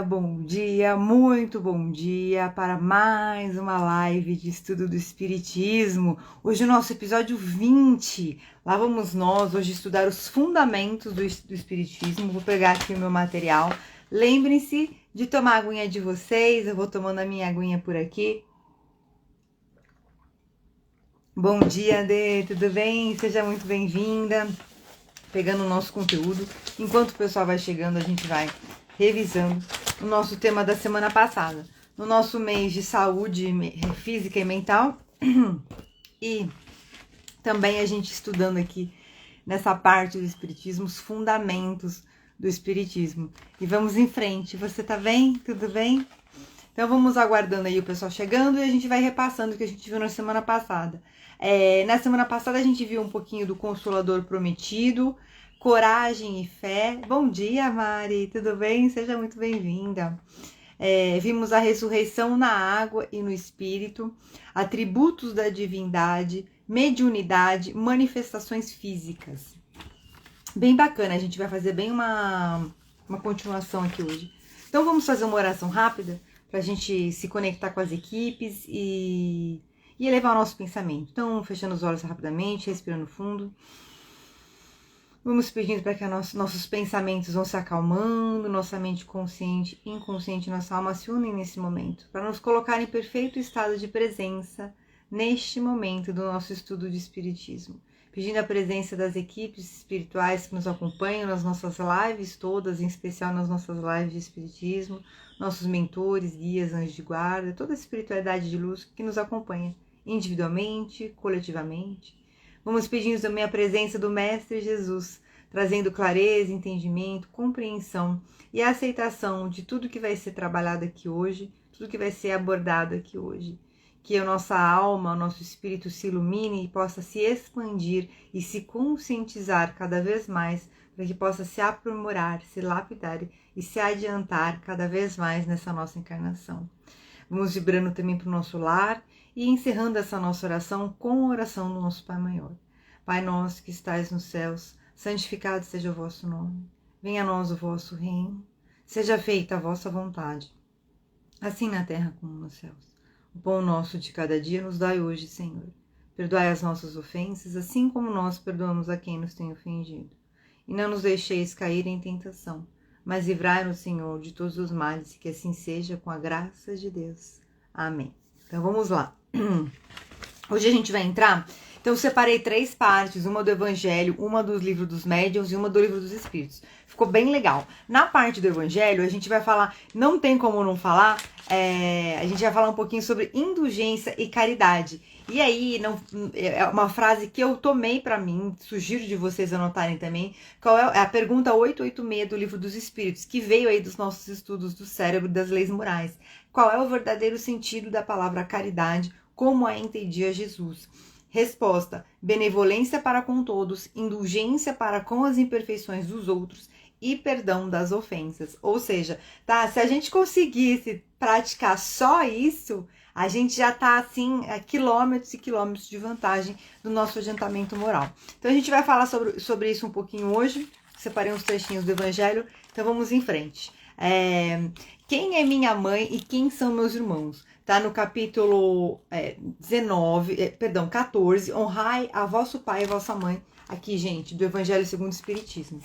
Bom dia, muito bom dia para mais uma live de estudo do Espiritismo. Hoje o nosso episódio 20. Lá vamos nós hoje estudar os fundamentos do Espiritismo. Vou pegar aqui o meu material. Lembrem-se de tomar a aguinha de vocês. Eu vou tomando a minha aguinha por aqui. Bom dia, Dê, tudo bem? Seja muito bem-vinda. Pegando o nosso conteúdo. Enquanto o pessoal vai chegando, a gente vai revisando o nosso tema da semana passada. No nosso mês de saúde física e mental. E também a gente estudando aqui nessa parte do Espiritismo, os fundamentos do Espiritismo. E vamos em frente. Você tá bem? Tudo bem? Então vamos aguardando aí o pessoal chegando e a gente vai repassando o que a gente viu na semana passada. Na semana passada a gente viu um pouquinho do Consolador Prometido, Coragem e Fé. Bom dia, Mari, tudo bem? Seja muito bem-vinda. Vimos a ressurreição na água e no espírito, atributos da divindade, mediunidade, manifestações físicas. Bem bacana, a gente vai fazer bem uma continuação aqui hoje. Então vamos fazer uma oração rápida para a gente se conectar com as equipes e elevar o nosso pensamento. Então, fechando os olhos rapidamente, respirando fundo. Vamos pedindo para que nossos pensamentos vão se acalmando, nossa mente consciente e inconsciente, nossa alma se unem nesse momento, para nos colocar em perfeito estado de presença neste momento do nosso estudo de Espiritismo. Pedindo a presença das equipes espirituais que nos acompanham nas nossas lives todas, em especial nas nossas lives de Espiritismo, nossos mentores, guias, anjos de guarda, toda a espiritualidade de luz que nos acompanha, individualmente, coletivamente. Vamos pedindo também a presença do Mestre Jesus, trazendo clareza, entendimento, compreensão e aceitação de tudo que vai ser trabalhado aqui hoje, tudo que vai ser abordado aqui hoje. Que a nossa alma, o nosso espírito se ilumine e possa se expandir e se conscientizar cada vez mais, para que possa se aprimorar, se lapidar e se adiantar cada vez mais nessa nossa encarnação. Vamos vibrando também para o nosso lar e encerrando essa nossa oração com a oração do nosso Pai Maior. Pai nosso que estais nos céus, santificado seja o vosso nome. Venha a nós o vosso reino. Seja feita a vossa vontade, assim na terra como nos céus. O pão nosso de cada dia nos dai hoje, Senhor. Perdoai as nossas ofensas, assim como nós perdoamos a quem nos tem ofendido. E não nos deixeis cair em tentação, mas livrai-nos, Senhor, de todos os males, que assim seja, com a graça de Deus. Amém. Então vamos lá. Hoje a gente vai entrar. Então eu separei 3 partes, uma do Evangelho, uma dos livros dos médiuns e uma do livro dos espíritos. Ficou bem legal. Na parte do Evangelho a gente vai falar, não tem como não falar, a gente vai falar um pouquinho sobre indulgência e caridade. E aí, é uma frase que eu tomei para mim, sugiro de vocês anotarem também, qual é a pergunta 886 do livro dos espíritos, que veio aí dos nossos estudos do cérebro e das leis morais. Qual é o verdadeiro sentido da palavra caridade, como a entendia Jesus? Resposta: benevolência para com todos, indulgência para com as imperfeições dos outros e perdão das ofensas. Ou seja, tá? Se a gente conseguisse praticar só isso, a gente já tá assim a quilômetros e quilômetros de vantagem do nosso adiantamento moral. Então a gente vai falar sobre isso um pouquinho hoje. Separei uns trechinhos do Evangelho, então vamos em frente. Quem é minha mãe e quem são meus irmãos? Tá no capítulo 14, honrai a vosso pai e a vossa mãe, aqui, gente, do Evangelho segundo o Espiritismo.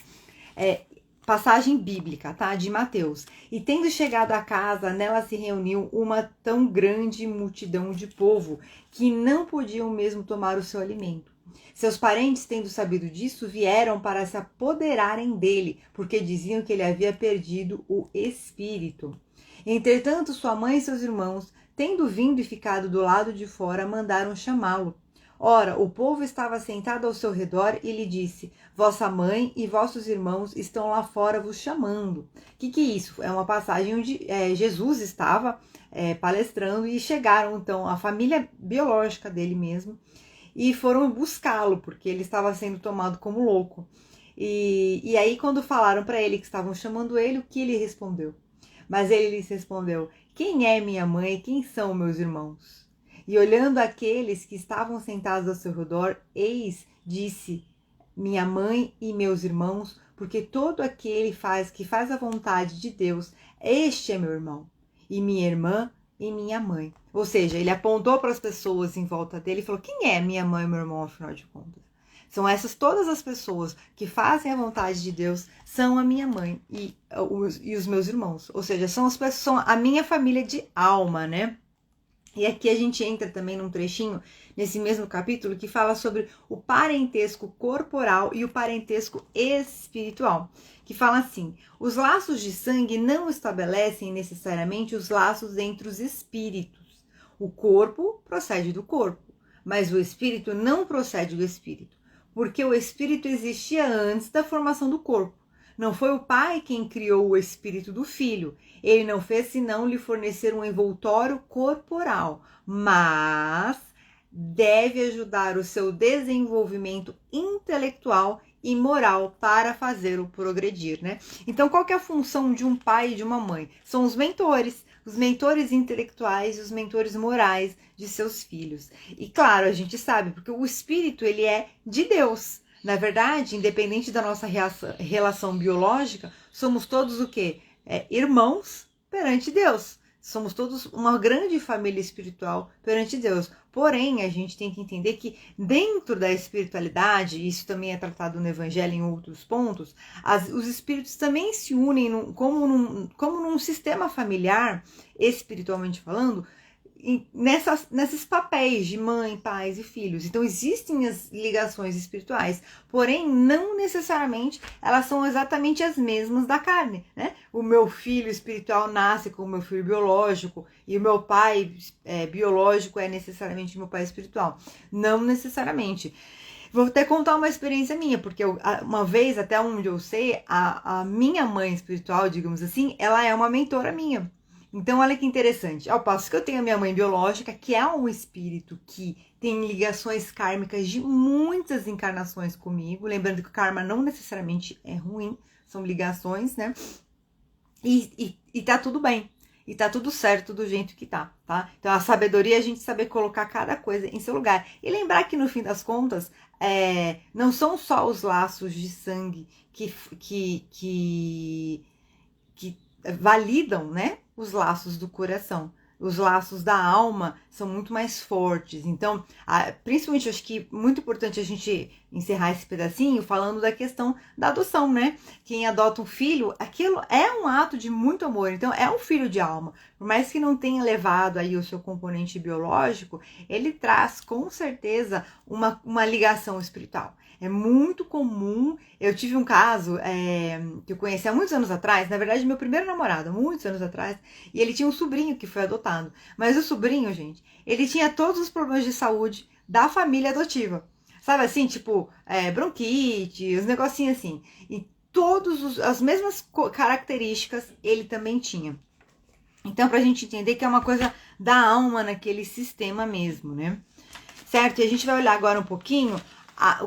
Passagem bíblica, tá? De Mateus. E tendo chegado à casa, nela se reuniu uma tão grande multidão de povo, que não podiam mesmo tomar o seu alimento. Seus parentes, tendo sabido disso, vieram para se apoderarem dele, porque diziam que ele havia perdido o espírito. Entretanto, sua mãe e seus irmãos, tendo vindo e ficado do lado de fora, mandaram chamá-lo. Ora, o povo estava sentado ao seu redor e lhe disse: vossa mãe e vossos irmãos estão lá fora vos chamando. O que é isso? É uma passagem onde Jesus estava palestrando e chegaram, então, a família biológica dele mesmo e foram buscá-lo, porque ele estava sendo tomado como louco. E aí, quando falaram para ele que estavam chamando ele, o que ele respondeu? Mas ele lhes respondeu: quem é minha mãe e quem são meus irmãos? E olhando aqueles que estavam sentados ao seu redor, eis, disse: minha mãe e meus irmãos, porque todo aquele que faz a vontade de Deus, Este é meu irmão, e minha irmã e minha mãe. Ou seja, ele apontou para as pessoas em volta dele e falou: quem é minha mãe e meu irmão, afinal de contas? São essas todas as pessoas que fazem a vontade de Deus, são a minha mãe e os meus irmãos. Ou seja, são a minha família de alma, né? E aqui a gente entra também num trechinho, nesse mesmo capítulo, que fala sobre o parentesco corporal e o parentesco espiritual. Que fala assim: os laços de sangue não estabelecem necessariamente os laços entre os espíritos. O corpo procede do corpo, mas o espírito não procede do espírito, porque o espírito existia antes da formação do corpo. Não foi o pai quem criou o espírito do filho. Ele não fez senão lhe fornecer um envoltório corporal, mas deve ajudar o seu desenvolvimento intelectual e moral para fazê-lo progredir, né? Então, qual que é a função de um pai e de uma mãe? São os mentores intelectuais e os mentores morais de seus filhos. E claro, a gente sabe, porque o espírito, ele é de Deus. Na verdade, independente da nossa relação biológica, somos todos o quê? Irmãos perante Deus. Somos todos uma grande família espiritual perante Deus. Porém, a gente tem que entender que dentro da espiritualidade, isso também é tratado no Evangelho em outros pontos, os espíritos também se unem como num sistema familiar, espiritualmente falando, nesses papéis de mãe, pais e filhos. Então existem as ligações espirituais, porém não necessariamente elas são exatamente as mesmas da carne, né? O meu filho espiritual nasce com o meu filho biológico e o meu pai biológico é necessariamente meu pai espiritual. Não necessariamente. Vou até contar uma experiência minha, porque uma vez, até onde eu sei, a minha mãe espiritual, digamos assim, ela é uma mentora minha. Então, olha que interessante. Ao passo que eu tenho a minha mãe biológica, que é um espírito que tem ligações kármicas de muitas encarnações comigo. Lembrando que o karma não necessariamente é ruim, são ligações, né? E tá tudo bem. E tá tudo certo do jeito que tá? Então, a sabedoria é a gente saber colocar cada coisa em seu lugar. E lembrar que, no fim das contas, não são só os laços de sangue que validam, né, os laços do coração. Os laços da alma são muito mais fortes. Então, principalmente, acho que muito importante a gente encerrar esse pedacinho falando da questão da adoção, né? Quem adota um filho, aquilo é um ato de muito amor. Então, é um filho de alma. Por mais que não tenha levado aí o seu componente biológico, ele traz, com certeza, uma ligação espiritual. É muito comum. Eu tive um caso que eu conheci há muitos anos atrás, na verdade, meu primeiro namorado, muitos anos atrás, e ele tinha um sobrinho que foi adotado. Mas o sobrinho, gente, ele tinha todos os problemas de saúde da família adotiva. Sabe assim, tipo, bronquite, os negocinhos assim. E as mesmas características ele também tinha. Então, pra gente entender que é uma coisa da alma naquele sistema mesmo, né? Certo? E a gente vai olhar agora um pouquinho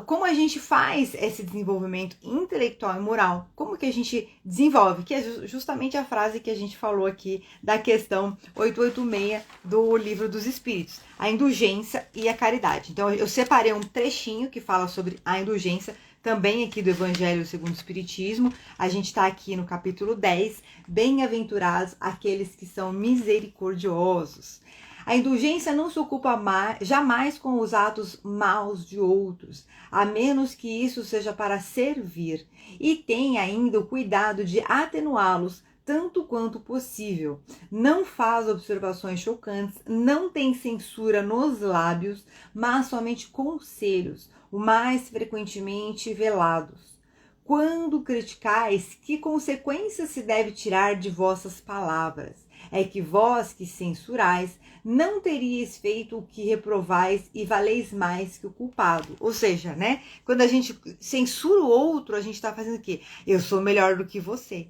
como a gente faz esse desenvolvimento intelectual e moral, como que a gente desenvolve, que é justamente a frase que a gente falou aqui da questão 886 do Livro dos Espíritos, a indulgência e a caridade. Então eu separei um trechinho que fala sobre a indulgência, também aqui do Evangelho segundo o Espiritismo. A gente está aqui no capítulo 10, bem-aventurados aqueles que são misericordiosos. A indulgência não se ocupa jamais com os atos maus de outros, a menos que isso seja para servir, e tem ainda o cuidado de atenuá-los tanto quanto possível. Não faz observações chocantes, não tem censura nos lábios, mas somente conselhos, o mais frequentemente velados. Quando criticais, que consequências se deve tirar de vossas palavras? É que vós que censurais não teríeis feito o que reprovais e valeis mais que o culpado. Ou seja, né? Quando a gente censura o outro, a gente está fazendo o quê? Eu sou melhor do que você.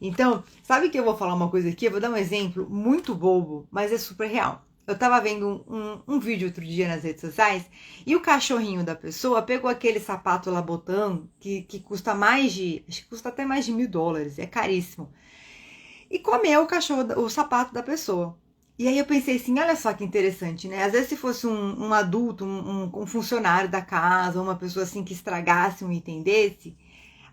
Então, sabe que eu vou falar uma coisa aqui? Eu vou dar um exemplo muito bobo, mas é super real. Eu tava vendo um vídeo outro dia nas redes sociais e o cachorrinho da pessoa pegou aquele sapato Labotan que custa acho que custa até mais de $1.000, é caríssimo. E comeu o sapato da pessoa. E aí eu pensei assim, olha só que interessante, né? Às vezes se fosse um adulto, um funcionário da casa, uma pessoa assim que estragasse um item desse,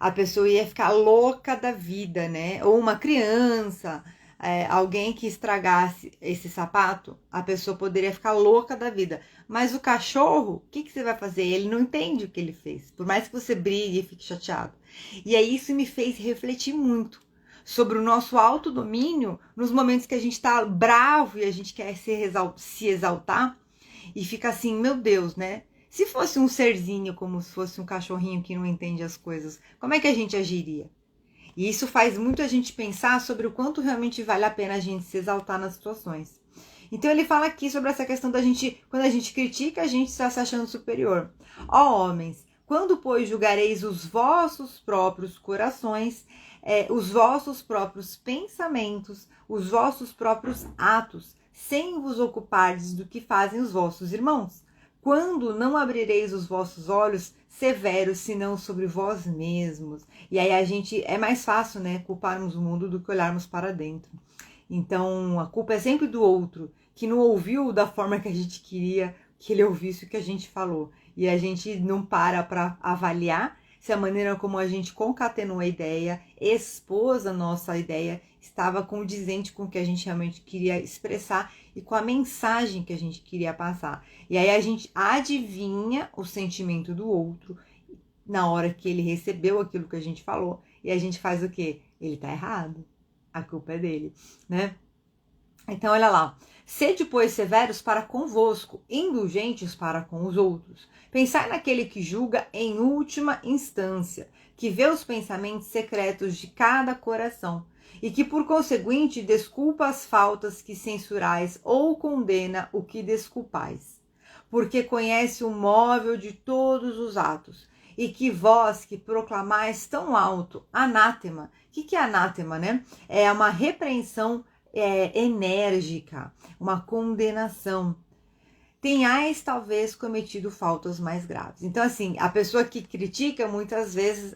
a pessoa ia ficar louca da vida, né? Ou uma criança, alguém que estragasse esse sapato, a pessoa poderia ficar louca da vida. Mas o cachorro, o que você vai fazer? Ele não entende o que ele fez, por mais que você brigue e fique chateado. E aí isso me fez refletir muito sobre o nosso autodomínio nos momentos que a gente tá bravo e a gente quer se exaltar e fica assim, meu Deus, né? Se fosse um serzinho, como se fosse um cachorrinho que não entende as coisas, como é que a gente agiria? E isso faz muito a gente pensar sobre o quanto realmente vale a pena a gente se exaltar nas situações. Então ele fala aqui sobre essa questão da gente, quando a gente critica, a gente está se achando superior. Ó homens, quando pois julgareis os vossos próprios corações, os vossos próprios pensamentos, os vossos próprios atos, sem vos ocupardes do que fazem os vossos irmãos? Quando não abrireis os vossos olhos severos, senão sobre vós mesmos? E aí é mais fácil, né, culparmos o mundo do que olharmos para dentro. Então, a culpa é sempre do outro, que não ouviu da forma que a gente queria que ele ouvisse o que a gente falou. E a gente não para avaliar se a maneira como a gente concatenou a ideia, expôs a nossa ideia, estava condizente com o que a gente realmente queria expressar e com a mensagem que a gente queria passar. E aí a gente adivinha o sentimento do outro na hora que ele recebeu aquilo que a gente falou. E a gente faz o quê? Ele tá errado. A culpa é dele, né? Então, olha lá. Sede, pois, severos para convosco, indulgentes para com os outros. Pensai naquele que julga em última instância, que vê os pensamentos secretos de cada coração, e que, por conseguinte, desculpa as faltas que censurais ou condena o que desculpais. Porque conhece o móvel de todos os atos, e que vós que proclamais tão alto, anátema. O que é anátema, né? É uma repreensão enérgica, uma condenação. Tenhais talvez cometido faltas mais graves. Então, assim, a pessoa que critica muitas vezes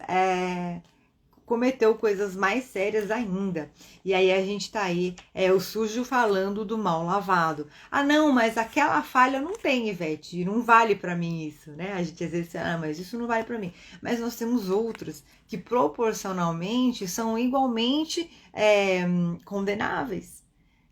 cometeu coisas mais sérias ainda. E aí a gente tá aí, o sujo falando do mal lavado. Ah, não, mas aquela falha não tem, Ivete, não vale pra mim isso, né? A gente às vezes fala, mas isso não vale pra mim. Mas nós temos outros que proporcionalmente são igualmente condenáveis.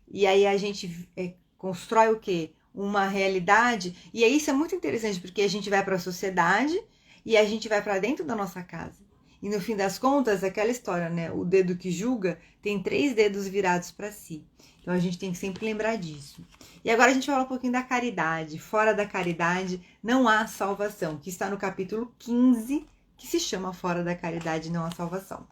E aí a gente constrói o quê? Uma realidade. E aí isso é muito interessante, porque a gente vai para a sociedade e a gente vai para dentro da nossa casa. E no fim das contas, aquela história, né? O dedo que julga tem 3 dedos virados para si. Então a gente tem que sempre lembrar disso. E agora a gente vai falar um pouquinho da caridade. Fora da caridade não há salvação, que está no capítulo 15, que se chama Fora da caridade não há salvação.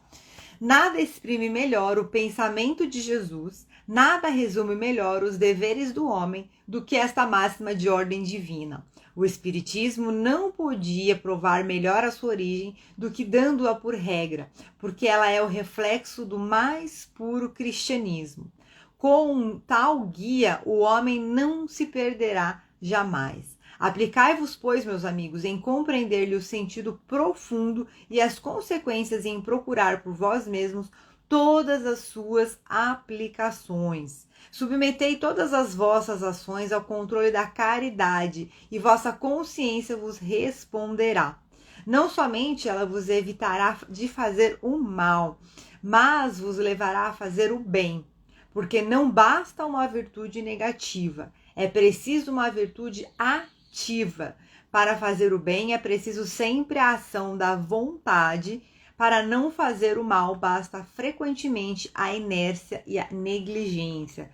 Nada exprime melhor o pensamento de Jesus, nada resume melhor os deveres do homem do que esta máxima de ordem divina. O Espiritismo não podia provar melhor a sua origem do que dando-a por regra, porque ela é o reflexo do mais puro cristianismo. Com tal guia, o homem não se perderá jamais. Aplicai-vos, pois, meus amigos, em compreender-lhe o sentido profundo e as consequências em procurar por vós mesmos todas as suas aplicações. Submetei todas as vossas ações ao controle da caridade e vossa consciência vos responderá. Não somente ela vos evitará de fazer o mal, mas vos levará a fazer o bem, porque não basta uma virtude negativa, é preciso uma virtude ativa. Para fazer o bem é preciso sempre a ação da vontade. Para não fazer o mal, basta frequentemente a inércia e a negligência.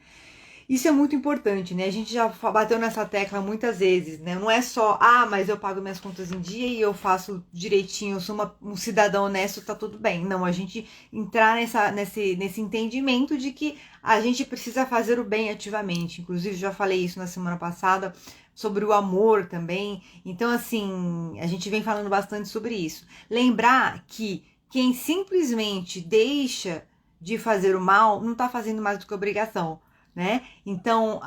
Isso é muito importante, né? A gente já bateu nessa tecla muitas vezes, né? Não é só, mas eu pago minhas contas em dia e eu faço direitinho, eu sou um cidadão honesto, tá tudo bem. Não, a gente entrar nesse entendimento de que a gente precisa fazer o bem ativamente. Inclusive, já falei isso na semana passada, sobre o amor também. Então, assim, a gente vem falando bastante sobre isso. Lembrar que quem simplesmente deixa de fazer o mal não está fazendo mais do que obrigação, né? Então,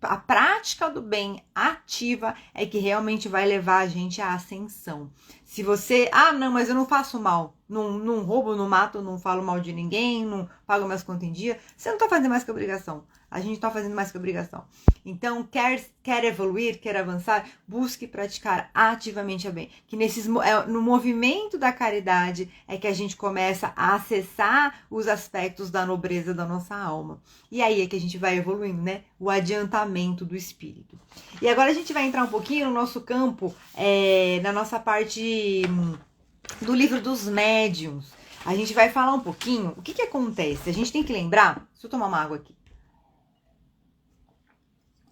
a prática do bem ativa é que realmente vai levar a gente à ascensão. Se você, não, mas eu não faço mal, não roubo, não mato, não falo mal de ninguém, não pago minhas contas em dia, você não tá fazendo mais que obrigação. A gente tá fazendo mais que obrigação. Então, quer evoluir, quer avançar, busque praticar ativamente a bem. Que no movimento da caridade é que a gente começa a acessar os aspectos da nobreza da nossa alma. E aí é que a gente vai evoluindo, né? O adiantamento do espírito. E agora a gente vai entrar um pouquinho no nosso campo, na nossa parte do livro dos médiuns. A gente vai falar um pouquinho o que acontece. A gente tem que lembrar, deixa eu tomar uma água aqui.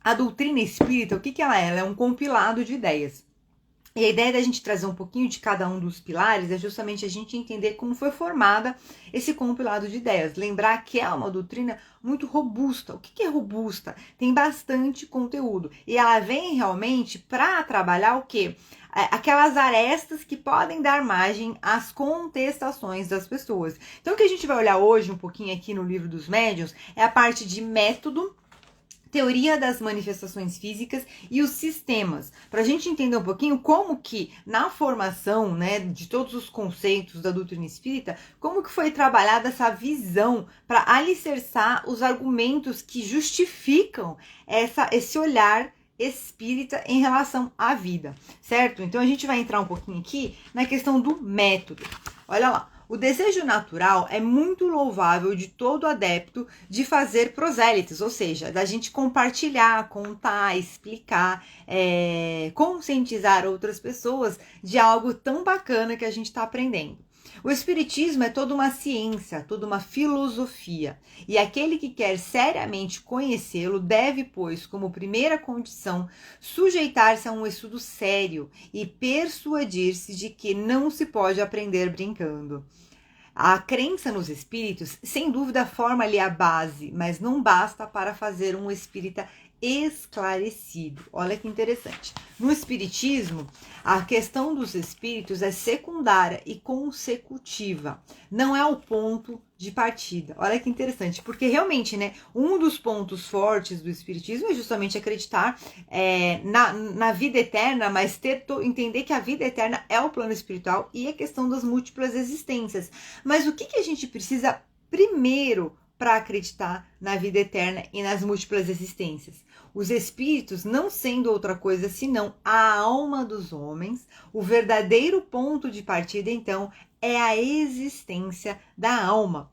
A doutrina espírita, o que ela é? Ela é um compilado de ideias. E a ideia da gente trazer um pouquinho de cada um dos pilares é justamente a gente entender como foi formada esse compilado de ideias. Lembrar que é uma doutrina muito robusta. O que é robusta? Tem bastante conteúdo. E ela vem realmente para trabalhar o quê? Aquelas arestas que podem dar margem às contestações das pessoas. Então, o que a gente vai olhar hoje um pouquinho aqui no livro dos médiuns é a parte de método, teoria das manifestações físicas e os sistemas, para a gente entender um pouquinho como que na formação, né, de todos os conceitos da doutrina espírita, como que foi trabalhada essa visão para alicerçar os argumentos que justificam esse olhar espírita em relação à vida, certo? Então a gente vai entrar um pouquinho aqui na questão do método. Olha lá. O desejo natural é muito louvável de todo adepto de fazer prosélites, ou seja, da gente compartilhar, contar, explicar, conscientizar outras pessoas de algo tão bacana que a gente está aprendendo. O espiritismo é toda uma ciência, toda uma filosofia, e aquele que quer seriamente conhecê-lo deve, pois, como primeira condição, sujeitar-se a um estudo sério e persuadir-se de que não se pode aprender brincando. A crença nos espíritos, sem dúvida, forma-lhe a base, mas não basta para fazer um espírita esclarecido. Olha que interessante. No espiritismo, a questão dos espíritos é secundária e consecutiva, não é o ponto de partida. Olha que interessante, porque realmente, né, um dos pontos fortes do espiritismo é justamente acreditar na vida eterna, mas entender que a vida eterna é o plano espiritual e a questão das múltiplas existências. Mas o que a gente precisa primeiro para acreditar na vida eterna e nas múltiplas existências? Os espíritos não sendo outra coisa senão a alma dos homens, o verdadeiro ponto de partida, então, é a existência da alma.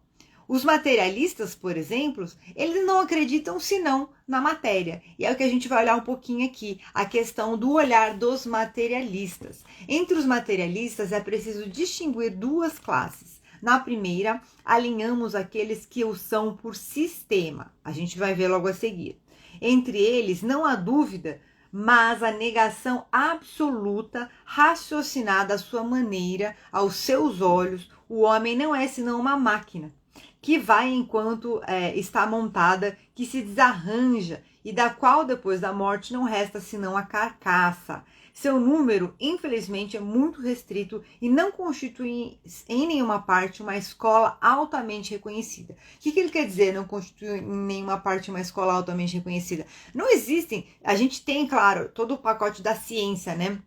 Os materialistas, por exemplo, eles não acreditam senão na matéria. E é o que a gente vai olhar um pouquinho aqui, a questão do olhar dos materialistas. Entre os materialistas é preciso distinguir duas classes. Na primeira, alinhamos aqueles que o são por sistema. A gente vai ver logo a seguir. Entre eles, não há dúvida, mas a negação absoluta, raciocinada à sua maneira, aos seus olhos, o homem não é senão uma máquina, que vai enquanto está montada, que se desarranja e da qual depois da morte não resta senão a carcaça. Seu número, infelizmente, é muito restrito e não constitui em nenhuma parte uma escola altamente reconhecida. O que ele quer dizer, não constitui em nenhuma parte uma escola altamente reconhecida? Não existem, a gente tem, claro, todo o pacote da ciência, né?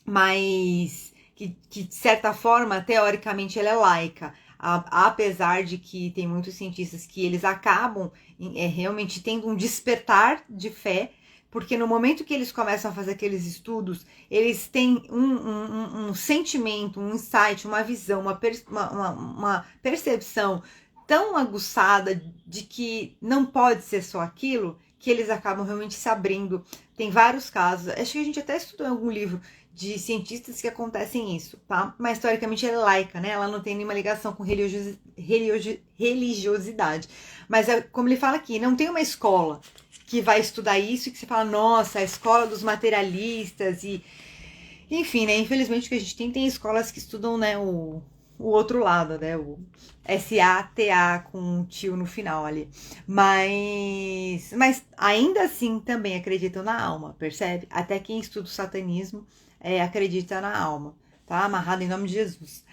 Mas que de certa forma, teoricamente, ela é laica. Apesar de que tem muitos cientistas que eles acabam realmente tendo um despertar de fé, porque no momento que eles começam a fazer aqueles estudos, eles têm um sentimento, um insight, uma visão, uma percepção tão aguçada de que não pode ser só aquilo, que eles acabam realmente se abrindo. Tem vários casos, acho que a gente até estudou em algum livro de cientistas que acontecem isso, tá? Mas historicamente ela é laica, né? Ela não tem nenhuma ligação com religiosidade. Mas como ele fala aqui, não tem uma escola que vai estudar isso e que você fala, nossa, a escola dos materialistas e... Enfim, né? Infelizmente o que a gente tem escolas que estudam, né, o outro lado, né? O SATA com um tio no final ali. Mas ainda assim também acreditam na alma, percebe? Até quem estuda o satanismo acredita na alma, tá? Amarrado em nome de Jesus.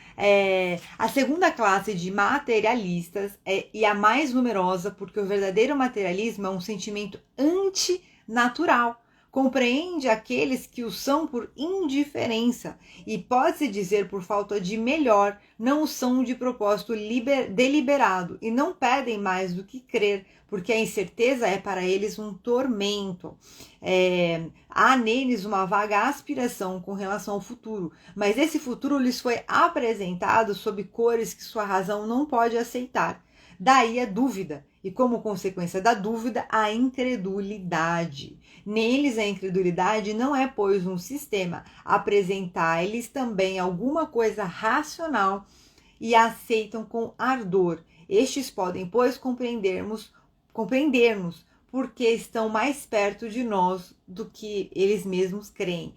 A segunda classe de materialistas e a mais numerosa, porque o verdadeiro materialismo é um sentimento antinatural. compreende aqueles que o são por indiferença e pode-se dizer por falta de melhor, não o são de propósito deliberado e não pedem mais do que crer, porque a incerteza é para eles um tormento. Há neles uma vaga aspiração com relação ao futuro, mas esse futuro lhes foi apresentado sob cores que sua razão não pode aceitar. Daí a dúvida, e como consequência da dúvida, a incredulidade. Neles a incredulidade não é, pois, um sistema. Apresentar-lhes também alguma coisa racional e a aceitam com ardor. Estes podem, pois, compreendermos porque estão mais perto de nós do que eles mesmos creem.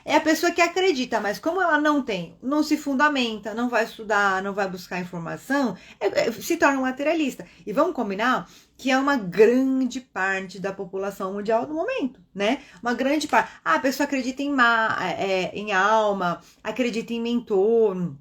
É a pessoa que acredita, mas como ela não se fundamenta, não vai estudar, não vai buscar informação, se torna um materialista. E vamos combinar que é uma grande parte da população mundial no momento, né? Uma grande parte. A pessoa acredita em alma, acredita em mentor,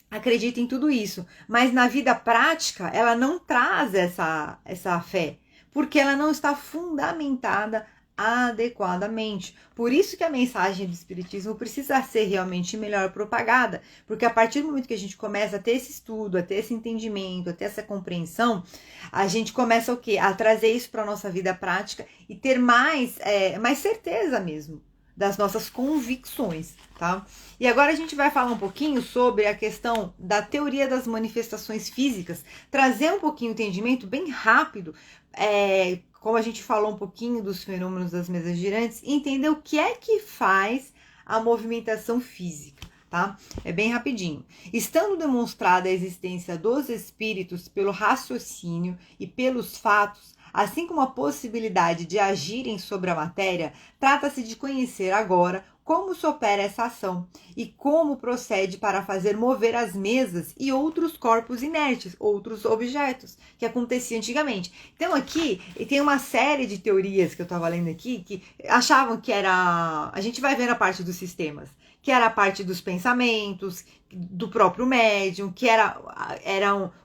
acredita em tudo isso, mas na vida prática ela não traz essa fé, porque ela não está fundamentada adequadamente. Por isso que a mensagem do Espiritismo precisa ser realmente melhor propagada, porque a partir do momento que a gente começa a ter esse estudo, a ter esse entendimento, a ter essa compreensão, a gente começa o quê? A trazer isso para a nossa vida prática e ter mais certeza mesmo das nossas convicções, tá? E agora a gente vai falar um pouquinho sobre a questão da teoria das manifestações físicas, trazer um pouquinho de entendimento bem rápido, como a gente falou um pouquinho dos fenômenos das mesas girantes, entender o que é que faz a movimentação física, tá? É bem rapidinho. Estando demonstrada a existência dos espíritos pelo raciocínio e pelos fatos, assim como a possibilidade de agirem sobre a matéria, trata-se de conhecer agora como se opera essa ação e como procede para fazer mover as mesas e outros corpos inertes, outros objetos, que acontecia antigamente. Então aqui tem uma série de teorias que eu estava lendo aqui, que achavam que era... A gente vai ver na parte dos sistemas, que era a parte dos pensamentos, do próprio médium, que era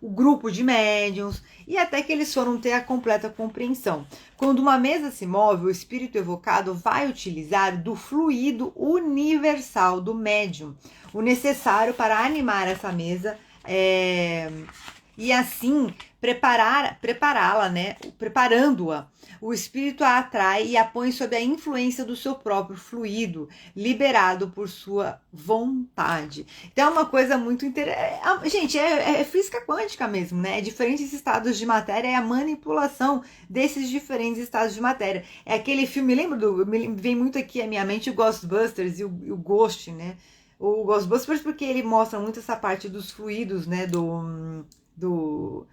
o grupo de médiums, e até que eles foram ter a completa compreensão. Quando uma mesa se move, o espírito evocado vai utilizar do fluido universal do médium, o necessário para animar essa mesa e assim prepará-la, né? Preparando-a, o espírito a atrai e a põe sob a influência do seu próprio fluido, liberado por sua vontade. Então é uma coisa muito interessante. Gente, é física quântica mesmo, né? Diferentes estados de matéria é a manipulação desses diferentes estados de matéria. É aquele filme, vem muito aqui à minha mente o Ghostbusters e o Ghost, né? O Ghostbusters porque ele mostra muito essa parte dos fluidos, né? Dos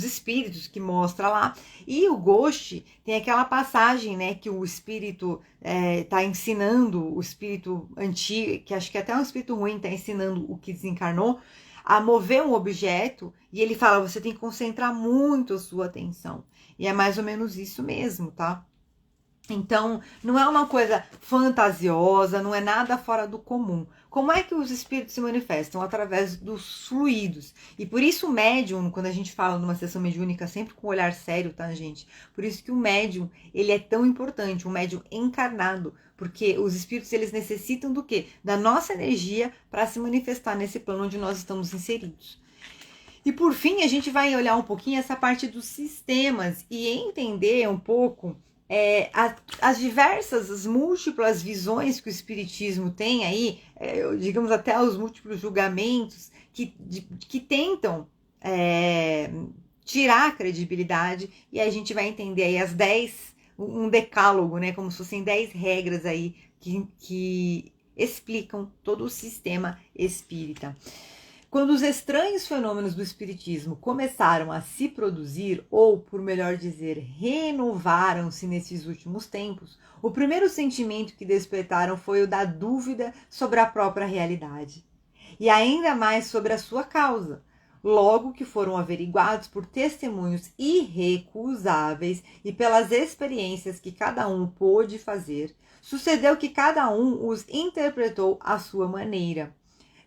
espíritos que mostra lá. E o Ghost tem aquela passagem, né, que o espírito tá ensinando, o espírito antigo, que acho que até um espírito ruim tá ensinando o que desencarnou a mover um objeto, e ele fala, você tem que concentrar muito a sua atenção. E é mais ou menos isso mesmo, tá? Então, não é uma coisa fantasiosa, não é nada fora do comum. Como é que os espíritos se manifestam? Através dos fluidos. E por isso o médium, quando a gente fala numa sessão mediúnica, sempre com um olhar sério, tá, gente? Por isso que o médium, ele é tão importante, um médium encarnado. Porque os espíritos, eles necessitam do quê? Da nossa energia para se manifestar nesse plano onde nós estamos inseridos. E por fim, a gente vai olhar um pouquinho essa parte dos sistemas e entender um pouco as múltiplas visões que o Espiritismo tem aí, digamos até os múltiplos julgamentos que tentam tirar a credibilidade, e aí a gente vai entender aí as 10, um decálogo, né, como se fossem 10 regras aí que explicam todo o sistema espírita. Quando os estranhos fenômenos do espiritismo começaram a se produzir, ou, por melhor dizer, renovaram-se nesses últimos tempos, o primeiro sentimento que despertaram foi o da dúvida sobre a própria realidade, e ainda mais sobre a sua causa. Logo que foram averiguados por testemunhos irrecusáveis e pelas experiências que cada um pôde fazer, sucedeu que cada um os interpretou à sua maneira,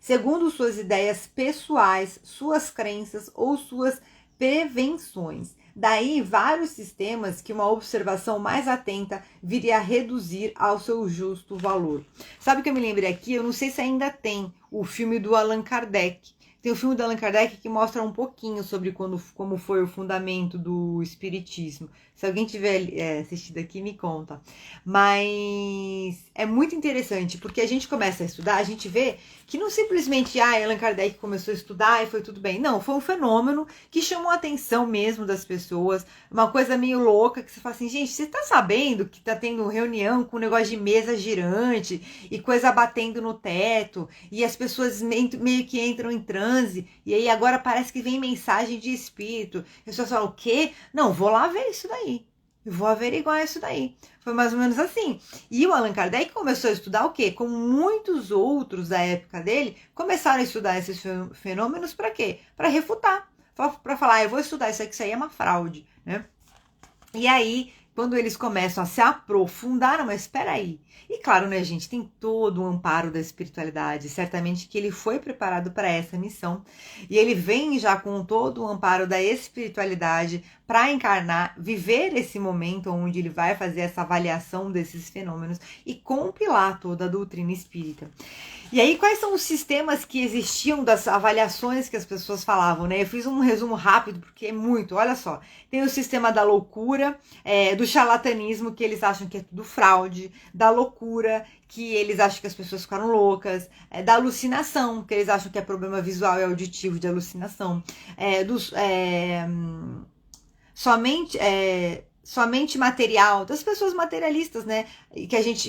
segundo suas ideias pessoais, suas crenças ou suas prevenções. Daí, vários sistemas que uma observação mais atenta viria a reduzir ao seu justo valor. Sabe o que eu me lembrei aqui? Eu não sei se ainda tem o filme do Allan Kardec. Tem o filme do Allan Kardec que mostra um pouquinho sobre como foi o fundamento do espiritismo. Se alguém tiver assistido aqui, me conta. Mas é muito interessante, porque a gente começa a estudar, a gente vê que não simplesmente Allan Kardec começou a estudar e foi tudo bem. Não, foi um fenômeno que chamou a atenção mesmo das pessoas. Uma coisa meio louca, que você fala assim, gente, você tá sabendo que tá tendo reunião com um negócio de mesa girante e coisa batendo no teto, e as pessoas meio que entram em transe, e aí agora parece que vem mensagem de espírito. As pessoas falam, o quê? Não, vou lá ver isso daí. Eu vou averiguar isso daí. Foi mais ou menos assim. E o Allan Kardec começou a estudar o quê? Como muitos outros da época dele, começaram a estudar esses fenômenos para quê? Para refutar. Para falar, eu vou estudar isso aí é uma fraude, né? E aí, quando eles começam a se aprofundar, mas espera aí. E claro, né, gente, tem todo o amparo da espiritualidade. Certamente que ele foi preparado para essa missão. E ele vem já com todo o amparo da espiritualidade para encarnar, viver esse momento onde ele vai fazer essa avaliação desses fenômenos e compilar toda a doutrina espírita. E aí, quais são os sistemas que existiam das avaliações que as pessoas falavam, né? Eu fiz um resumo rápido, porque é muito, olha só. Tem o sistema da loucura, do charlatanismo, que eles acham que é tudo fraude, da loucura, que eles acham que as pessoas ficaram loucas, da alucinação, que eles acham que é problema visual e auditivo de alucinação, somente material, das pessoas materialistas, né,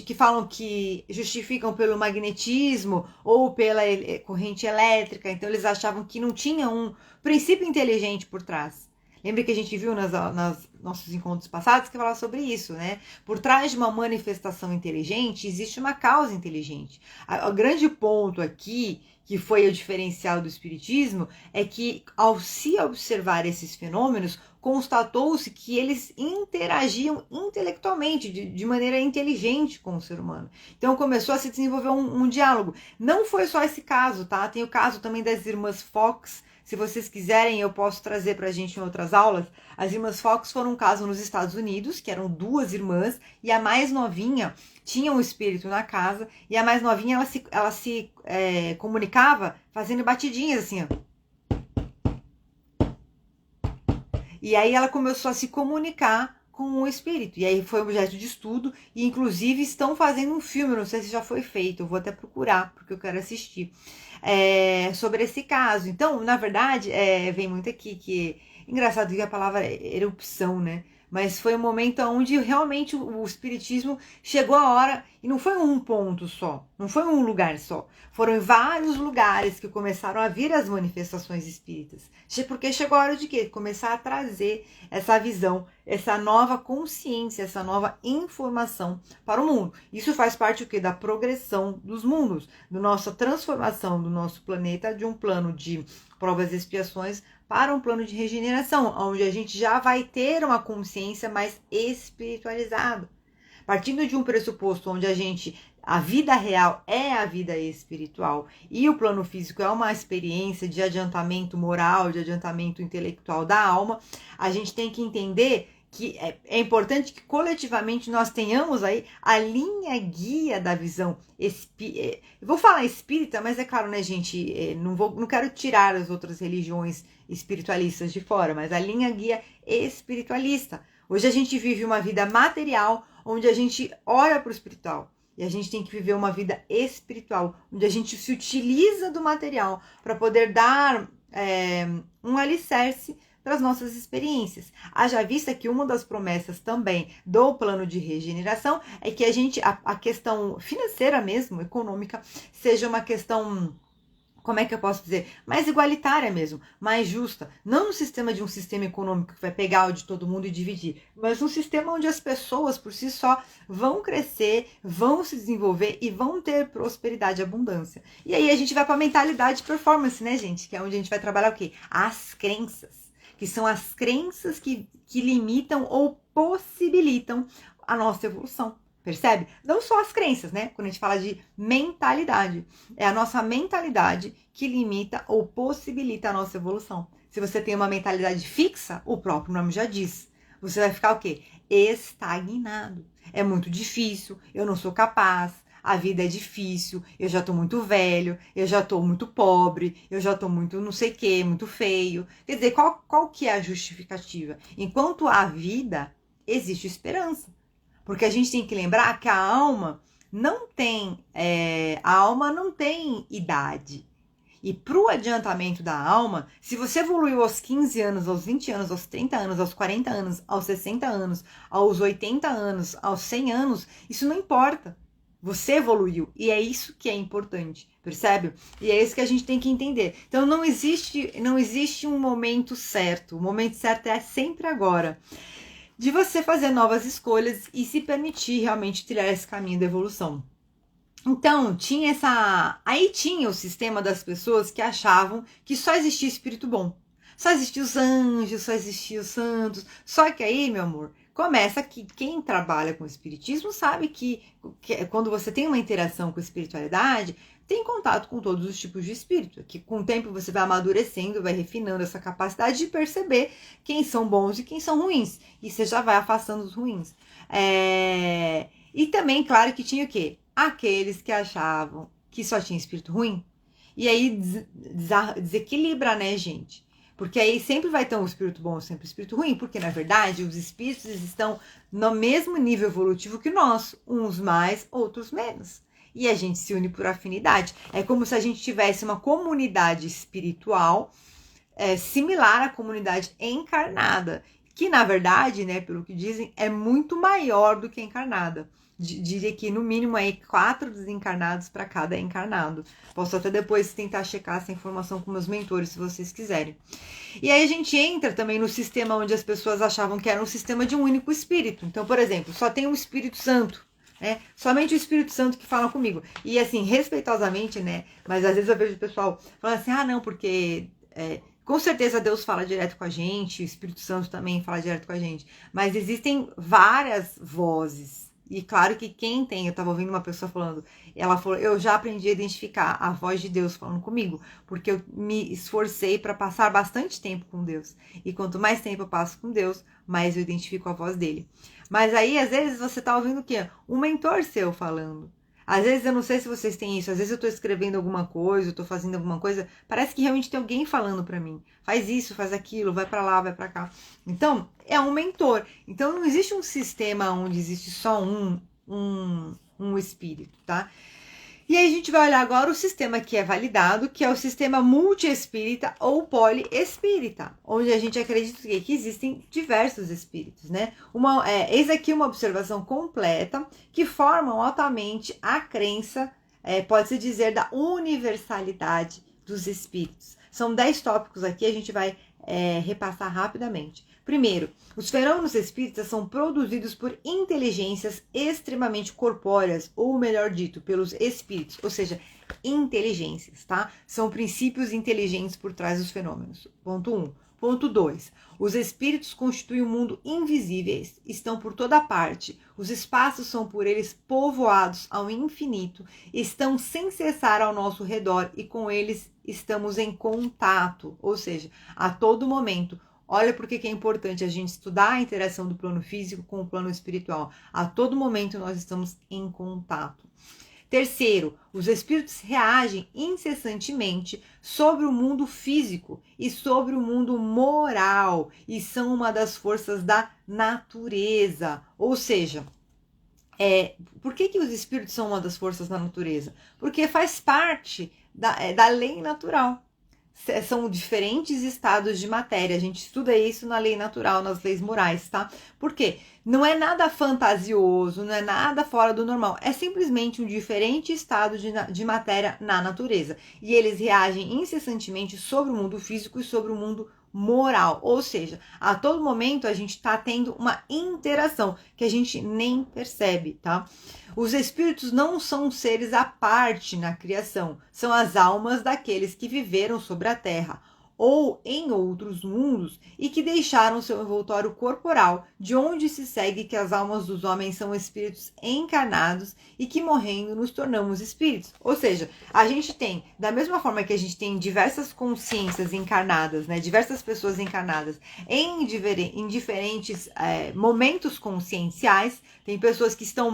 que falam que justificam pelo magnetismo ou pela corrente elétrica, então eles achavam que não tinha um princípio inteligente por trás. Lembra que a gente viu nas nossos encontros passados que falava sobre isso, né? Por trás de uma manifestação inteligente existe uma causa inteligente. O grande ponto aqui, que foi o diferencial do espiritismo, é que ao se observar esses fenômenos, constatou-se que eles interagiam intelectualmente, de maneira inteligente com o ser humano. Então começou a se desenvolver um diálogo. Não foi só esse caso, tá? Tem o caso também das irmãs Fox. Se vocês quiserem, eu posso trazer pra gente em outras aulas. As irmãs Fox foram um caso nos Estados Unidos, que eram duas irmãs, e a mais novinha tinha um espírito na casa, e a mais novinha, ela se comunicava fazendo batidinhas assim, ó. E aí ela começou a se comunicar com o espírito. E aí foi objeto de estudo. E inclusive estão fazendo um filme, não sei se já foi feito, eu vou até procurar, porque eu quero assistir, sobre esse caso. Então, na verdade, vem muito aqui que... Engraçado que a palavra é erupção, né? Mas foi um momento onde realmente o espiritismo chegou a hora, e não foi um ponto só, não foi um lugar só, foram em vários lugares que começaram a vir as manifestações espíritas, porque chegou a hora de quê? Começar a trazer essa visão, essa nova consciência, essa nova informação para o mundo. Isso faz parte o quê? Da progressão dos mundos, da nossa transformação do nosso planeta de um plano de provas e expiações para um plano de regeneração, onde a gente já vai ter uma consciência mais espiritualizada. Partindo de um pressuposto onde a vida real é a vida espiritual e o plano físico é uma experiência de adiantamento moral, de adiantamento intelectual da alma, a gente tem que entender que é importante que coletivamente nós tenhamos aí a linha guia da visão eu vou falar espírita, mas é claro, né, gente, não quero tirar as outras religiões espiritualistas de fora, mas a linha guia espiritualista. Hoje a gente vive uma vida material, onde a gente olha para o espiritual, e a gente tem que viver uma vida espiritual, onde a gente se utiliza do material para poder dar um alicerce para as nossas experiências. Haja vista que uma das promessas também do plano de regeneração é que a questão financeira mesmo, econômica, seja uma questão, como é que eu posso dizer, mais igualitária mesmo, mais justa. Não no sistema de um sistema econômico que vai pegar o de todo mundo e dividir, mas um sistema onde as pessoas por si só vão crescer, vão se desenvolver e vão ter prosperidade e abundância. E aí a gente vai para a mentalidade de performance, né, gente? Que é onde a gente vai trabalhar o quê? As crenças, que são as crenças que limitam ou possibilitam a nossa evolução. Percebe? Não só as crenças, né? Quando a gente fala de mentalidade. É a nossa mentalidade que limita ou possibilita a nossa evolução. Se você tem uma mentalidade fixa, o próprio nome já diz. Você vai ficar o quê? Estagnado. É muito difícil, eu não sou capaz, a vida é difícil, eu já tô muito velho, eu já tô muito pobre, eu já tô muito não sei o que, muito feio. Quer dizer, qual que é a justificativa? Enquanto há vida, existe esperança. Porque a gente tem que lembrar que a alma não tem idade. E para o adiantamento da alma, se você evoluiu aos 15 anos, aos 20 anos, aos 30 anos, aos 40 anos, aos 60 anos, aos 80 anos, aos 100 anos, isso não importa. Você evoluiu e é isso que é importante, percebe? E é isso que a gente tem que entender. Então não existe um momento certo. O momento certo é sempre agora. De você fazer novas escolhas e se permitir realmente trilhar esse caminho da evolução. Então, aí tinha o sistema das pessoas que achavam que só existia espírito bom. Só existia os anjos, só existia os santos. Só que aí, meu amor, começa que quem trabalha com o espiritismo sabe que quando você tem uma interação com a espiritualidade, tem contato com todos os tipos de espírito. Que com o tempo você vai amadurecendo, vai refinando essa capacidade de perceber quem são bons e quem são ruins. E você já vai afastando os ruins. E também, claro, que tinha o quê? Aqueles que achavam que só tinha espírito ruim. E aí desequilibra, né, gente? Porque aí sempre vai ter um espírito bom, sempre um espírito ruim. Porque, na verdade, os espíritos estão no mesmo nível evolutivo que o nosso. Uns mais, outros menos. E a gente se une por afinidade. É como se a gente tivesse uma comunidade espiritual similar à comunidade encarnada. Que, na verdade, né, pelo que dizem, é muito maior do que a encarnada. Diria que no mínimo aí 4 desencarnados para cada encarnado. Posso até depois tentar checar essa informação com meus mentores, se vocês quiserem. E aí a gente entra também no sistema onde as pessoas achavam que era um sistema de um único espírito. Então, por exemplo, só tem o Espírito Santo, né? Somente o Espírito Santo que fala comigo. E assim, respeitosamente, né? Mas às vezes eu vejo o pessoal falando assim, não, porque... com certeza Deus fala direto com a gente, o Espírito Santo também fala direto com a gente. Mas existem várias vozes. E claro que eu estava ouvindo uma pessoa falando, ela falou, eu já aprendi a identificar a voz de Deus falando comigo, porque eu me esforcei para passar bastante tempo com Deus. E quanto mais tempo eu passo com Deus, mais eu identifico a voz dele. Mas aí, às vezes, você está ouvindo o quê? Um mentor seu falando. Às vezes, eu não sei se vocês têm isso, às vezes eu tô escrevendo alguma coisa, eu tô fazendo alguma coisa, parece que realmente tem alguém falando pra mim. Faz isso, faz aquilo, vai pra lá, vai pra cá. Então, é um mentor. Então, não existe um sistema onde existe só um espírito, tá? E aí a gente vai olhar agora o sistema que é validado, que é o sistema multiespírita ou poliespírita, onde a gente acredita que existem diversos espíritos, né? Eis aqui uma observação completa que formam altamente a crença, pode-se dizer, da universalidade dos espíritos. São 10 tópicos aqui, a gente vai repassar rapidamente. Primeiro, os fenômenos espíritas são produzidos por inteligências extremamente corpóreas, ou melhor dito, pelos espíritos, ou seja, inteligências, tá? São princípios inteligentes por trás dos fenômenos. Ponto 1. Ponto 2. Os espíritos constituem um mundo invisíveis, estão por toda parte, os espaços são por eles povoados ao infinito, estão sem cessar ao nosso redor e com eles estamos em contato, ou seja, a todo momento. Olha porque que é importante a gente estudar a interação do plano físico com o plano espiritual. A todo momento nós estamos em contato. Terceiro, os espíritos reagem incessantemente sobre o mundo físico e sobre o mundo moral e são uma das forças da natureza. Ou seja, por que os espíritos são uma das forças da natureza? Porque faz parte da lei natural. São diferentes estados de matéria. A gente estuda isso na lei natural, nas leis morais, tá? Por quê? Não é nada fantasioso, não é nada fora do normal. É simplesmente um diferente estado de matéria na natureza. E eles reagem incessantemente sobre o mundo físico e sobre o mundo moral. Ou seja, a todo momento a gente está tendo uma interação que a gente nem percebe, tá? Os espíritos não são seres à parte na criação, são as almas daqueles que viveram sobre a terra. ou em outros mundos e que deixaram seu envoltório corporal, de onde se segue que as almas dos homens são espíritos encarnados e que morrendo nos tornamos espíritos. Ou seja, a gente tem, da mesma forma que a gente tem diversas consciências encarnadas, né, diversas pessoas encarnadas em diferentes momentos conscienciais, tem pessoas que estão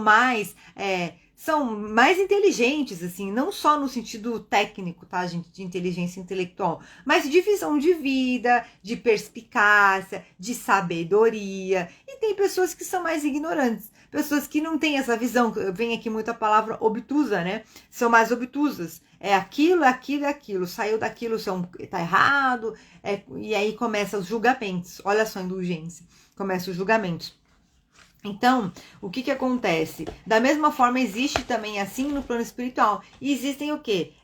são mais inteligentes, assim, não só no sentido técnico, tá, gente, de inteligência intelectual, mas de visão de vida, de perspicácia, de sabedoria. E tem pessoas que são mais ignorantes, pessoas que não têm essa visão. Vem aqui muito a palavra obtusa, né? São mais obtusas. É aquilo, saiu daquilo, tá errado, e aí começam os julgamentos. Olha só a indulgência, começam os julgamentos. Então, o que acontece? Da mesma forma, existe também assim no plano espiritual. E existem o quê?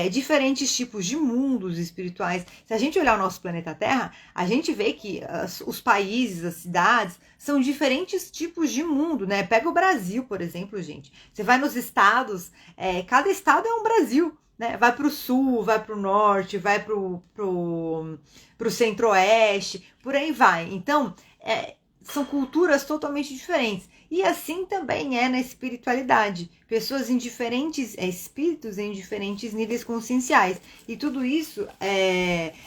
Diferentes tipos de mundos espirituais. Se a gente olhar o nosso planeta Terra, a gente vê que os países, as cidades, são diferentes tipos de mundo, né? Pega o Brasil, por exemplo, gente. Você vai nos estados, cada estado é um Brasil, né? Vai para o sul, vai para o norte, vai para o centro-oeste, por aí vai. Então, são culturas totalmente diferentes. E assim também é na espiritualidade. Pessoas em diferentes, espíritos em diferentes níveis conscienciais. E tudo isso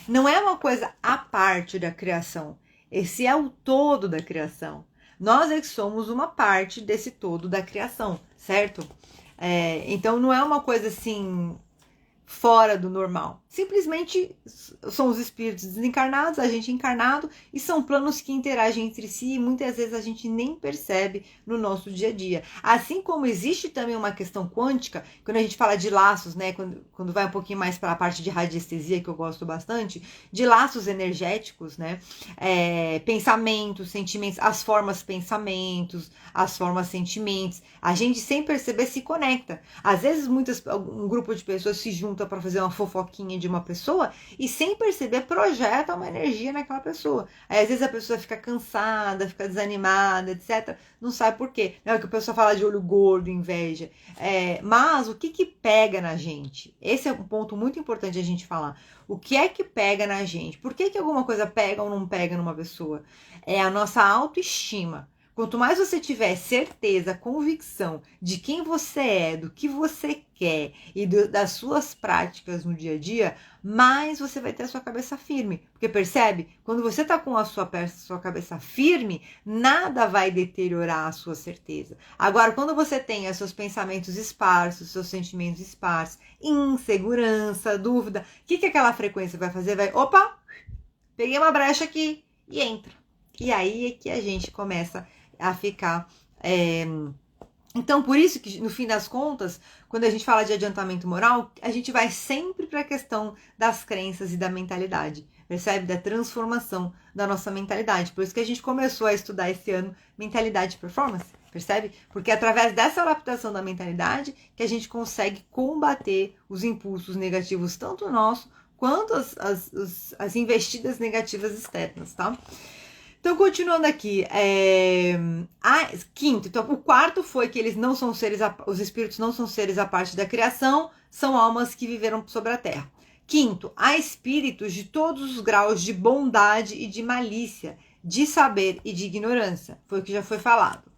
não é uma coisa à parte da criação. Esse é o todo da criação. Nós é que somos uma parte desse todo da criação, certo? Então não é uma coisa assim fora do normal. Simplesmente são os espíritos desencarnados, a gente encarnado, e são planos que interagem entre si e muitas vezes a gente nem percebe no nosso dia a dia. Assim como existe também uma questão quântica, quando a gente fala de laços, né, quando vai um pouquinho mais para a parte de radiestesia, que eu gosto bastante, de laços energéticos, né, pensamentos, sentimentos, as formas pensamentos, as formas sentimentos, a gente sem perceber se conecta. Às vezes um grupo de pessoas se junta para fazer uma fofoquinha de uma pessoa e sem perceber projeta uma energia naquela pessoa. Aí às vezes a pessoa fica cansada, fica desanimada, etc. Não sabe por quê. Não é que a pessoa fala de olho gordo, inveja. Mas o que pega na gente? Esse é um ponto muito importante a gente falar. O que é que pega na gente? Por que alguma coisa pega ou não pega numa pessoa? É a nossa autoestima. Quanto mais você tiver certeza, convicção de quem você é, do que você quer e das suas práticas no dia a dia, mais você vai ter a sua cabeça firme. Porque percebe? Quando você está com a sua cabeça firme, nada vai deteriorar a sua certeza. Agora, quando você tem os seus pensamentos esparsos, seus sentimentos esparsos, insegurança, dúvida, o que aquela frequência vai fazer? Opa, peguei uma brecha aqui e entra. E aí é que a gente começa a ficar... Então, por isso que, no fim das contas, quando a gente fala de adiantamento moral, a gente vai sempre para a questão das crenças e da mentalidade, percebe? Da transformação da nossa mentalidade. Por isso que a gente começou a estudar esse ano mentalidade e performance, percebe? Porque é através dessa adaptação da mentalidade que a gente consegue combater os impulsos negativos, tanto nosso quanto as investidas negativas externas, tá? Então, continuando aqui, quinto, então o quarto foi que eles não são os espíritos não são seres à parte da criação, são almas que viveram sobre a terra. Quinto, há espíritos de todos os graus de bondade e de malícia, de saber e de ignorância, foi o que já foi falado.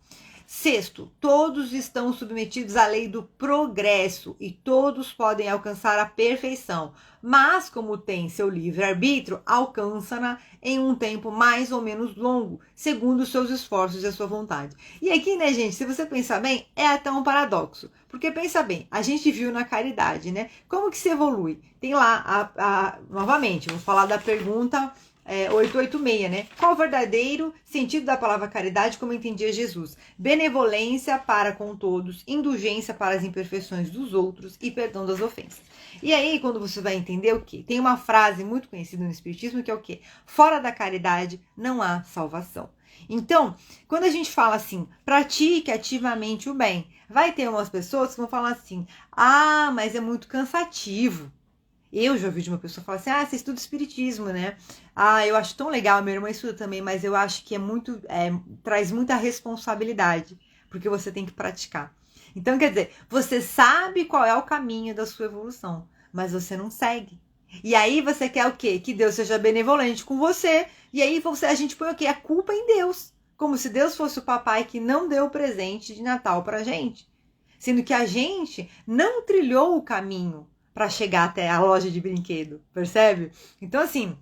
Sexto, todos estão submetidos à lei do progresso e todos podem alcançar a perfeição, mas como tem seu livre-arbítrio, alcança-na em um tempo mais ou menos longo, segundo os seus esforços e a sua vontade. E aqui, né, gente, se você pensar bem, é até um paradoxo, porque pensa bem, a gente viu na caridade, né, como que se evolui? Tem lá, novamente, vou falar da pergunta... 886, né? Qual o verdadeiro sentido da palavra caridade como entendia Jesus? Benevolência para com todos, indulgência para as imperfeições dos outros e perdão das ofensas. E aí, quando você vai entender o quê? Tem uma frase muito conhecida no Espiritismo que é o quê? Fora da caridade não há salvação. Então, quando a gente fala assim, pratique ativamente o bem, vai ter umas pessoas que vão falar assim, mas é muito cansativo. Eu já ouvi de uma pessoa falar assim, você estuda espiritismo, né? Eu acho tão legal, minha irmã estuda também, mas eu acho que traz muita responsabilidade, porque você tem que praticar. Então, quer dizer, você sabe qual é o caminho da sua evolução, mas você não segue. E aí você quer o quê? Que Deus seja benevolente com você. E aí a gente põe o quê? A culpa em Deus. Como se Deus fosse o papai que não deu o presente de Natal pra gente. Sendo que a gente não trilhou o caminho para chegar até a loja de brinquedo, percebe? Então, assim,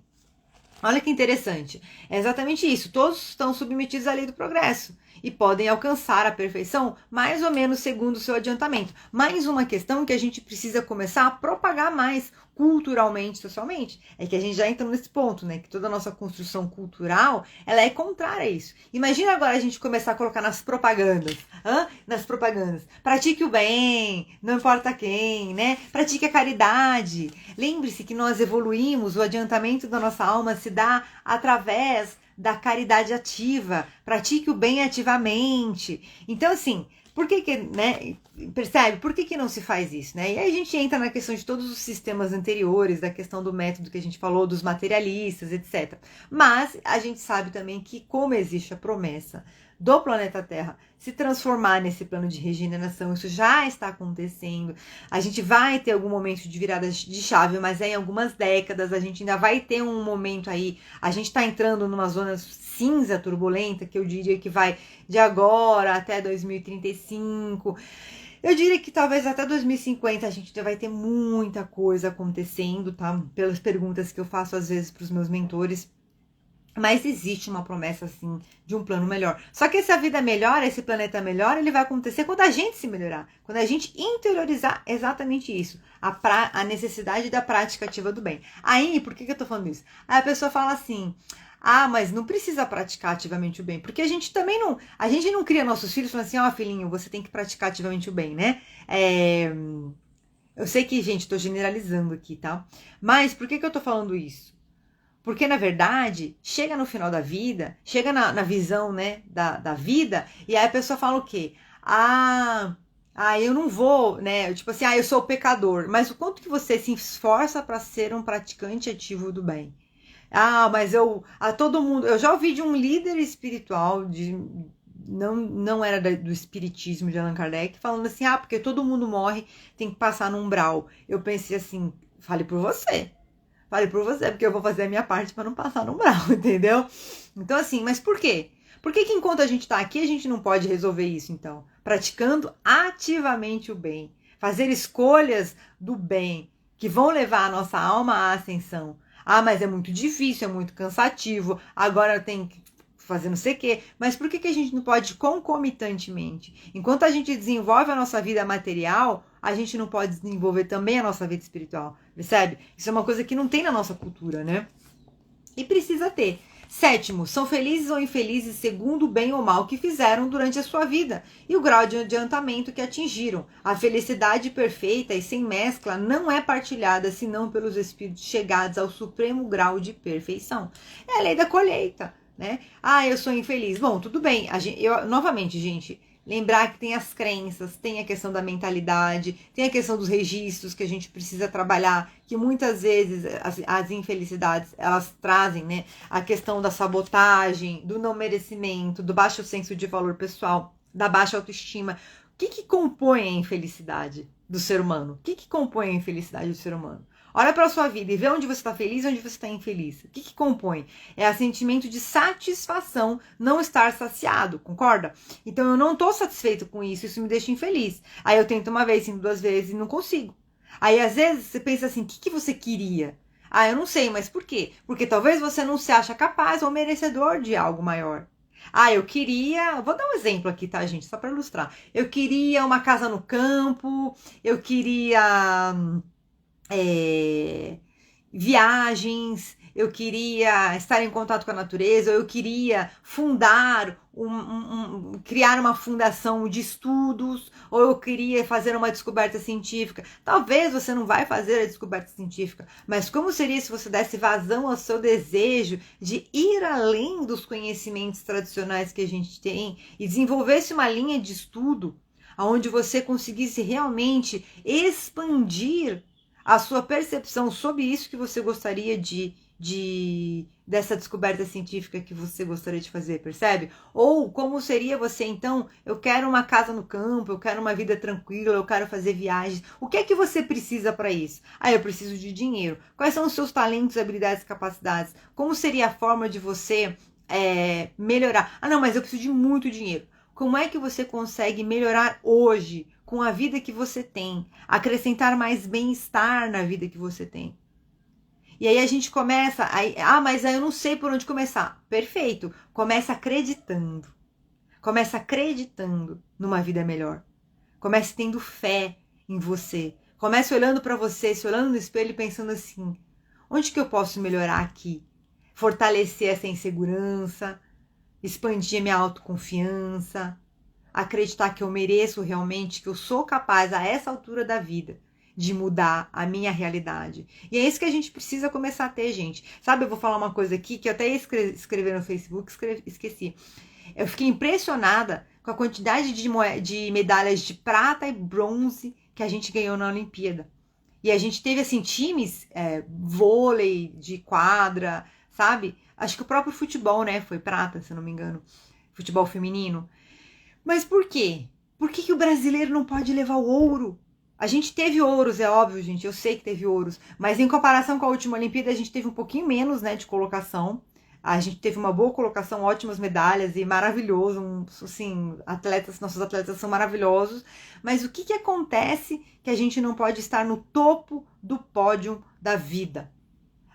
olha que interessante. É exatamente isso. Todos estão submetidos à lei do progresso e podem alcançar a perfeição mais ou menos segundo o seu adiantamento. Mais uma questão que a gente precisa começar a propagar mais culturalmente, socialmente, é que a gente já entra nesse ponto, né? Que toda a nossa construção cultural, ela é contrária a isso. Imagina agora a gente começar a colocar nas propagandas, nas propagandas, pratique o bem, não importa quem, né? Pratique a caridade. Lembre-se que nós evoluímos, o adiantamento da nossa alma se dá através da caridade ativa, pratique o bem ativamente. Então, assim, por que, né, percebe? Por que não se faz isso, né? E aí a gente entra na questão de todos os sistemas anteriores, da questão do método que a gente falou, dos materialistas, etc. Mas a gente sabe também que, como existe a promessa do planeta Terra se transformar nesse plano de regeneração, isso já está acontecendo. A gente vai ter algum momento de virada de chave, mas em algumas décadas a gente ainda vai ter um momento aí, a gente está entrando numa zona cinza turbulenta, que eu diria que vai de agora até 2035. Eu diria que talvez até 2050 a gente vai ter muita coisa acontecendo, tá? Pelas perguntas que eu faço às vezes para os meus mentores. Mas existe uma promessa, assim, de um plano melhor. Só que essa vida melhor, esse planeta melhor, ele vai acontecer quando a gente se melhorar. Quando a gente interiorizar exatamente isso. A necessidade da prática ativa do bem. Aí, por que eu tô falando isso? Aí a pessoa fala assim, mas não precisa praticar ativamente o bem. Porque a gente também não... A gente não cria nossos filhos falando assim, filhinho, você tem que praticar ativamente o bem, né? Eu sei que, gente, tô generalizando aqui, tá? Mas por que eu tô falando isso? Porque, na verdade, chega no final da vida, chega na visão, né, da vida, e aí a pessoa fala o quê? Eu não vou, né, tipo assim, eu sou o pecador. Mas o quanto que você se esforça para ser um praticante ativo do bem? Mas todo mundo... Eu já ouvi de um líder espiritual, não era do espiritismo de Allan Kardec, falando assim, porque todo mundo morre, tem que passar no umbral. Eu pensei assim, fale por você. Fale por você, porque eu vou fazer a minha parte para não passar no umbral, entendeu? Então, assim, mas por quê? Por que enquanto a gente está aqui, a gente não pode resolver isso, então? Praticando ativamente o bem. Fazer escolhas do bem, que vão levar a nossa alma à ascensão. Mas é muito difícil, é muito cansativo, agora tem que fazer não sei o quê. Mas por que a gente não pode concomitantemente? Enquanto a gente desenvolve a nossa vida material, a gente não pode desenvolver também a nossa vida espiritual, percebe? Isso é uma coisa que não tem na nossa cultura, né? E precisa ter. 7, são felizes ou infelizes segundo o bem ou mal que fizeram durante a sua vida e o grau de adiantamento que atingiram. A felicidade perfeita e sem mescla não é partilhada senão pelos espíritos chegados ao supremo grau de perfeição. É a lei da colheita, né? Eu sou infeliz. Bom, tudo bem. Novamente, gente... Lembrar que tem as crenças, tem a questão da mentalidade, tem a questão dos registros que a gente precisa trabalhar, que muitas vezes as infelicidades, elas trazem, né, a questão da sabotagem, do não merecimento, do baixo senso de valor pessoal, da baixa autoestima. O que compõe a infelicidade do ser humano? O que compõe a infelicidade do ser humano? Olha para a sua vida e vê onde você está feliz e onde você está infeliz. O que compõe? É o sentimento de satisfação, não estar saciado, concorda? Então eu não estou satisfeito com isso, isso me deixa infeliz. Aí eu tento uma vez, 2 vezes e não consigo. Aí às vezes você pensa assim, o que você queria? Eu não sei, mas por quê? Porque talvez você não se acha capaz ou merecedor de algo maior. Eu queria... Vou dar um exemplo aqui, tá, gente? Só para ilustrar. Eu queria uma casa no campo, eu queria... viagens, eu queria estar em contato com a natureza, eu queria fundar, criar uma fundação de estudos, ou eu queria fazer uma descoberta científica. Talvez você não vai fazer a descoberta científica, mas como seria se você desse vazão ao seu desejo de ir além dos conhecimentos tradicionais que a gente tem e desenvolvesse uma linha de estudo onde você conseguisse realmente expandir a sua percepção sobre isso que você gostaria de dessa descoberta científica que você gostaria de fazer, percebe? Ou como seria você, então, eu quero uma casa no campo, eu quero uma vida tranquila, eu quero fazer viagens. O que é que você precisa para isso? Ah, eu preciso de dinheiro. Quais são os seus talentos, habilidades, capacidades? Como seria a forma de você melhorar? Ah, não, mas eu preciso de muito dinheiro. Como é que você consegue melhorar hoje com a vida que você tem? Acrescentar mais bem-estar na vida que você tem? E aí a gente começa, mas aí eu não sei por onde começar. Perfeito, começa acreditando. Começa acreditando numa vida melhor. Comece tendo fé em você. Comece olhando para você, se olhando no espelho e pensando assim, onde que eu posso melhorar aqui? Fortalecer essa insegurança, expandir a minha autoconfiança, acreditar que eu mereço realmente, que eu sou capaz a essa altura da vida de mudar a minha realidade. E é isso que a gente precisa começar a ter, gente. Sabe, eu vou falar uma coisa aqui que eu até ia escrever no Facebook, esqueci. Eu fiquei impressionada com a quantidade de medalhas de prata e bronze que a gente ganhou na Olimpíada. E a gente teve, assim, times, vôlei, de quadra, sabe? Acho que o próprio futebol, né, foi prata, se eu não me engano. Futebol feminino. Mas por quê? Por que o brasileiro não pode levar o ouro? A gente teve ouros, é óbvio, gente, eu sei que teve ouros, mas em comparação com a última Olimpíada, a gente teve um pouquinho menos, né, de colocação. A gente teve uma boa colocação, ótimas medalhas e maravilhoso, assim, nossos atletas são maravilhosos. Mas o que acontece que a gente não pode estar no topo do pódio da vida?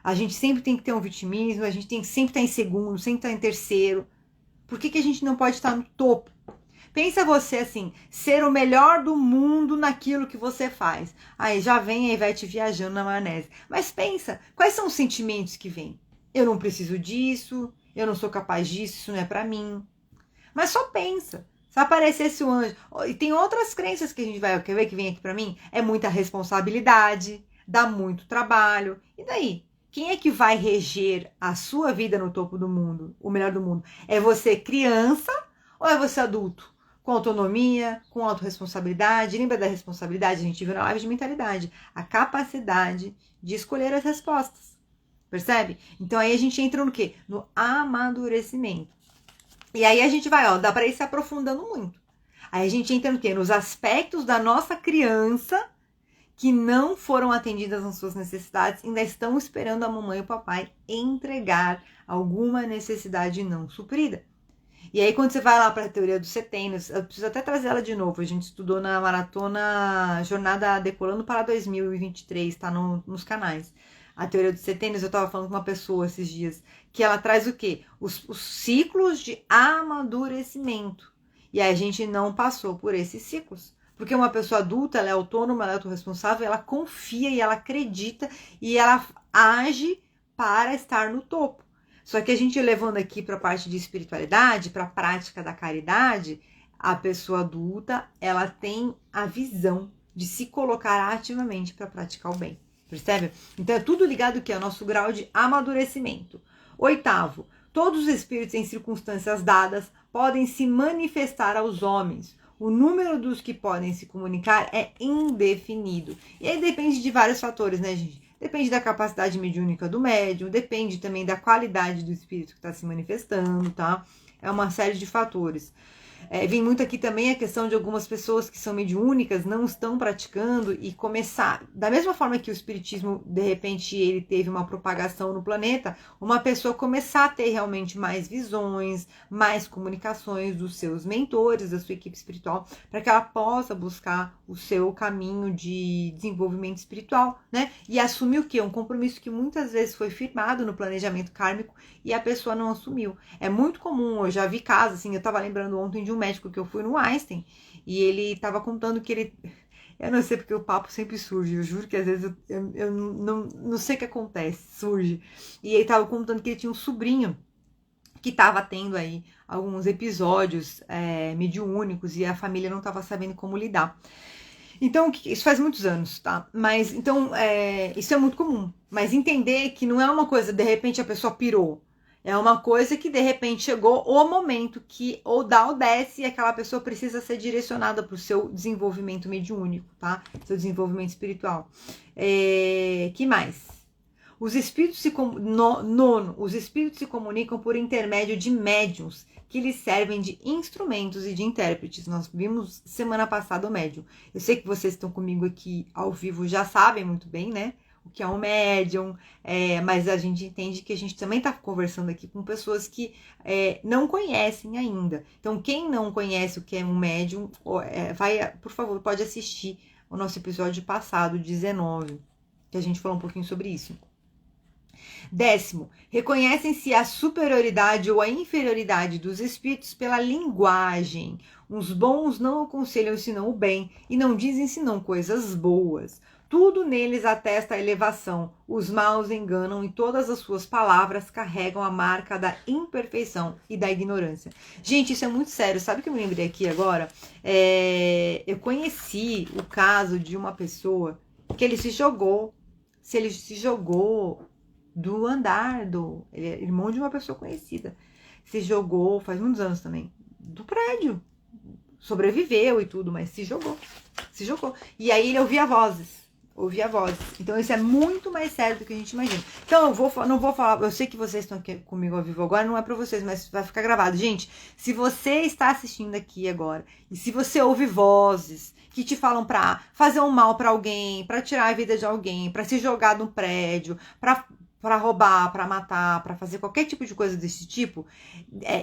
A gente sempre tem que ter um vitimismo, a gente tem que sempre estar em segundo, sempre estar em terceiro. Por que a gente não pode estar no topo? Pensa você assim, ser o melhor do mundo naquilo que você faz. Aí já vem a Ivete viajando na maionese. Mas pensa, quais são os sentimentos que vêm? Eu não preciso disso, eu não sou capaz disso, isso não é pra mim. Mas só pensa, se aparecesse o anjo... E tem outras crenças que a gente vai, quer ver que vem aqui pra mim? É muita responsabilidade, dá muito trabalho. E daí? Quem é que vai reger a sua vida no topo do mundo, o melhor do mundo? É você criança ou é você adulto? Com autonomia, com autorresponsabilidade. Lembra da responsabilidade? A gente viu na live de mentalidade. A capacidade de escolher as respostas. Percebe? Então aí a gente entra no quê? No amadurecimento. E aí a gente vai, dá para ir se aprofundando muito. Aí a gente entra no quê? Nos aspectos da nossa criança que não foram atendidas nas suas necessidades, ainda estão esperando a mamãe e o papai entregar alguma necessidade não suprida. E aí, quando você vai lá para a teoria dos setênios, eu preciso até trazer ela de novo. A gente estudou na maratona Jornada Decolando para 2023, tá nos canais. A teoria dos setênios, eu estava falando com uma pessoa esses dias, que ela traz o quê? Os ciclos de amadurecimento. E aí a gente não passou por esses ciclos. Porque uma pessoa adulta, ela é autônoma, ela é autorresponsável, ela confia e ela acredita e ela age para estar no topo. Só que a gente levando aqui para a parte de espiritualidade, para a prática da caridade, a pessoa adulta, ela tem a visão de se colocar ativamente para praticar o bem. Percebe? Então é tudo ligado aqui ao nosso grau de amadurecimento. 8º, todos os espíritos em circunstâncias dadas podem se manifestar aos homens. O número dos que podem se comunicar é indefinido. E aí depende de vários fatores, né, gente? Depende da capacidade mediúnica do médium, depende também da qualidade do espírito que está se manifestando, tá? É uma série de fatores. Vem muito aqui também a questão de algumas pessoas que são mediúnicas, não estão praticando e começar, da mesma forma que o espiritismo, de repente, ele teve uma propagação no planeta, uma pessoa começar a ter realmente mais visões, mais comunicações dos seus mentores, da sua equipe espiritual, para que ela possa buscar o seu caminho de desenvolvimento espiritual, né? E assumir o quê? Um compromisso que muitas vezes foi firmado no planejamento kármico e a pessoa não assumiu. É muito comum, eu já vi casos, assim, eu estava lembrando ontem de um médico que eu fui no Einstein, e ele estava contando que ele... Eu não sei porque o papo sempre surge, eu juro que às vezes eu não sei o que acontece, surge. E ele estava contando que ele tinha um sobrinho que estava tendo aí alguns episódios mediúnicos e a família não estava sabendo como lidar. Então, isso faz muitos anos, tá? Mas, então, isso é muito comum. Mas entender que não é uma coisa, de repente a pessoa pirou. É uma coisa que, de repente, chegou o momento que ou dá ou desce e aquela pessoa precisa ser direcionada para o seu desenvolvimento mediúnico, tá? Seu desenvolvimento espiritual. Que mais? Os espíritos nono, os espíritos se comunicam por intermédio de médiuns, que lhes servem de instrumentos e de intérpretes. Nós vimos semana passada o médium. Eu sei que vocês estão comigo aqui ao vivo, já sabem muito bem, né? O que é um médium, mas a gente entende que a gente também está conversando aqui com pessoas que não conhecem ainda. Então, quem não conhece o que é um médium, por favor, pode assistir o nosso episódio passado, 19, que a gente falou um pouquinho sobre isso. 10º, reconhecem-se a superioridade ou a inferioridade dos espíritos pela linguagem. Os bons não aconselham senão o bem e não dizem senão coisas boas. Tudo neles atesta a elevação, os maus enganam e todas as suas palavras carregam a marca da imperfeição e da ignorância. Gente, isso é muito sério. Sabe o que eu me lembrei aqui agora? Eu conheci o caso de uma pessoa que ele se jogou do andar, ele é irmão de uma pessoa conhecida. Se jogou, faz muitos anos também, do prédio. Sobreviveu e tudo, mas se jogou. E aí ele ouvia vozes. Então isso é muito mais sério do que a gente imagina. Então não vou falar, eu sei que vocês estão aqui comigo ao vivo agora, não é pra vocês, mas vai ficar gravado. Gente, se você está assistindo aqui agora, e se você ouve vozes que te falam pra fazer um mal pra alguém, pra tirar a vida de alguém, pra se jogar num prédio, pra roubar, pra matar, pra fazer qualquer tipo de coisa desse tipo,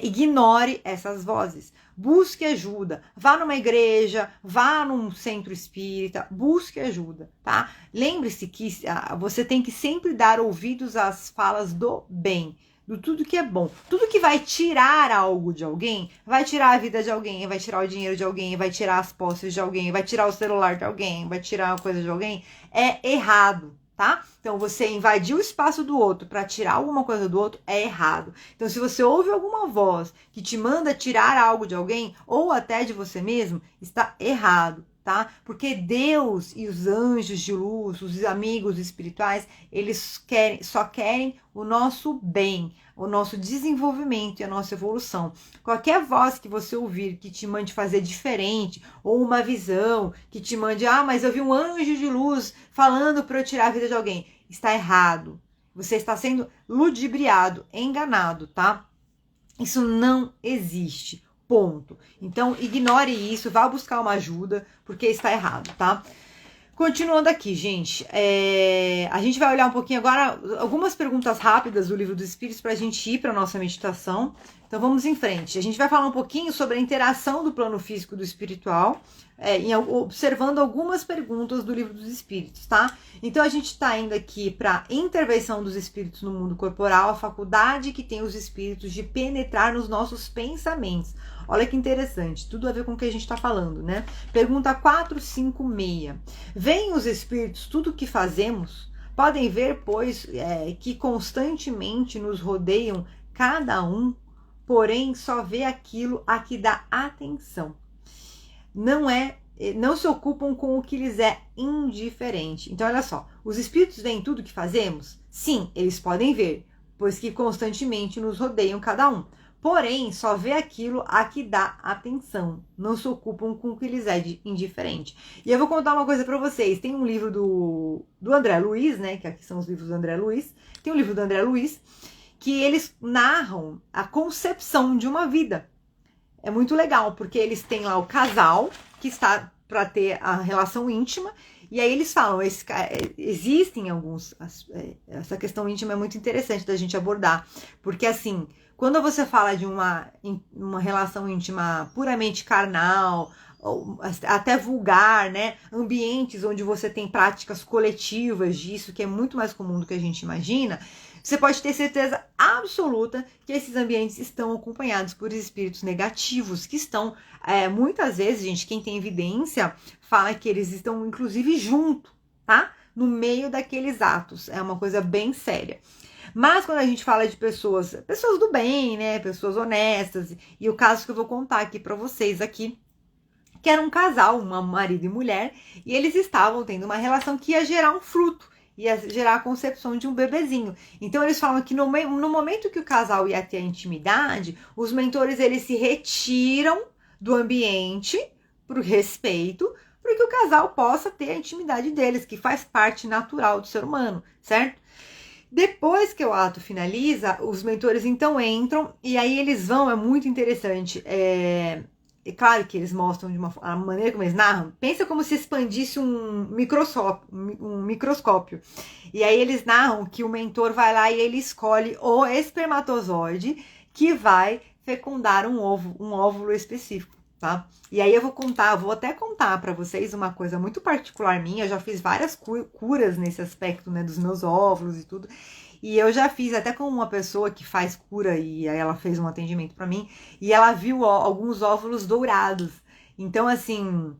ignore essas vozes. Busque ajuda. Vá numa igreja, vá num centro espírita, busque ajuda, tá? Lembre-se que você tem que sempre dar ouvidos às falas do bem, do tudo que é bom. Tudo que vai tirar algo de alguém, vai tirar a vida de alguém, vai tirar o dinheiro de alguém, vai tirar as posses de alguém, vai tirar o celular de alguém, vai tirar a coisa de alguém, é errado. Tá? Então, você invadir o espaço do outro para tirar alguma coisa do outro é errado. Então, se você ouve alguma voz que te manda tirar algo de alguém ou até de você mesmo, está errado, tá? Porque Deus e os anjos de luz, os amigos espirituais, eles só querem o nosso bem, o nosso desenvolvimento e a nossa evolução. Qualquer voz que você ouvir que te mande fazer diferente, ou uma visão que te mande, mas eu vi um anjo de luz falando para eu tirar a vida de alguém, está errado. Você está sendo ludibriado, enganado, tá? Isso não existe. Ponto. Então, ignore isso, vá buscar uma ajuda, porque está errado, tá? Continuando aqui, gente, a gente vai olhar um pouquinho agora, algumas perguntas rápidas do Livro dos Espíritos para a gente ir para a nossa meditação. Então, vamos em frente. A gente vai falar um pouquinho sobre a interação do plano físico e do espiritual, observando algumas perguntas do Livro dos Espíritos, tá? Então, a gente está indo aqui para a intervenção dos espíritos no mundo corporal, a faculdade que tem os espíritos de penetrar nos nossos pensamentos. Olha que interessante, tudo a ver com o que a gente está falando, né? Pergunta 456. Veem os espíritos tudo o que fazemos? Podem ver, pois, que constantemente nos rodeiam cada um, porém só vê aquilo a que dá atenção. Não se ocupam com o que lhes é indiferente. Então, olha só, os espíritos veem tudo o que fazemos? Sim, eles podem ver, pois que constantemente nos rodeiam cada um. Porém, só vê aquilo a que dá atenção. Não se ocupam com o que lhes é indiferente. E eu vou contar uma coisa para vocês. Tem um livro do André Luiz, né? Que aqui são os livros do André Luiz. Tem um livro do André Luiz que eles narram a concepção de uma vida. É muito legal, porque eles têm lá o casal que está para ter a relação íntima. E aí eles falam, existem alguns... Essa questão íntima é muito interessante da gente abordar. Porque assim... Quando você fala de uma relação íntima puramente carnal, ou até vulgar, né? Ambientes onde você tem práticas coletivas disso, que é muito mais comum do que a gente imagina, você pode ter certeza absoluta que esses ambientes estão acompanhados por espíritos negativos, que estão, muitas vezes, gente, quem tem evidência, fala que eles estão, inclusive, junto, tá? No meio daqueles atos. É uma coisa bem séria. Mas quando a gente fala de pessoas do bem, né, pessoas honestas, e o caso que eu vou contar aqui para vocês aqui, que era um casal, um marido e mulher, e eles estavam tendo uma relação que ia gerar um fruto, ia gerar a concepção de um bebezinho. Então eles falam que no momento que o casal ia ter a intimidade, os mentores eles se retiram do ambiente por respeito, para que o casal possa ter a intimidade deles, que faz parte natural do ser humano, certo? Depois que o ato finaliza, os mentores então entram e aí eles vão, é muito interessante. É claro que eles mostram a maneira como eles narram. Pensa como se expandisse um microscópio. E aí eles narram que o mentor vai lá e ele escolhe o espermatozoide que vai fecundar um óvulo específico. Tá? E aí eu vou até contar para vocês uma coisa muito particular minha. Eu já fiz várias curas nesse aspecto, né, dos meus óvulos e tudo. E eu já fiz até com uma pessoa que faz cura e aí ela fez um atendimento para mim e ela viu alguns óvulos dourados. Então, assim,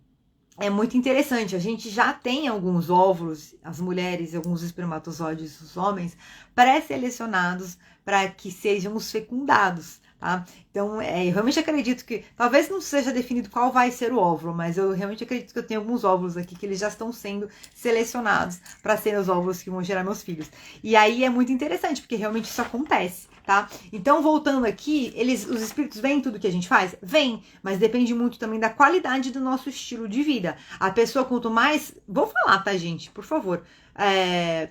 é muito interessante. A gente já tem alguns óvulos, as mulheres, alguns espermatozoides, os homens, pré-selecionados para que sejam os fecundados. Tá? Então, eu realmente acredito que, talvez não seja definido qual vai ser o óvulo, mas eu realmente acredito que eu tenho alguns óvulos aqui que eles já estão sendo selecionados para serem os óvulos que vão gerar meus filhos. E aí é muito interessante, porque realmente isso acontece, tá? Então, voltando aqui, os espíritos veem tudo que a gente faz? Vem, mas depende muito também da qualidade do nosso estilo de vida. A pessoa, quanto mais... Vou falar, tá, gente? Por favor.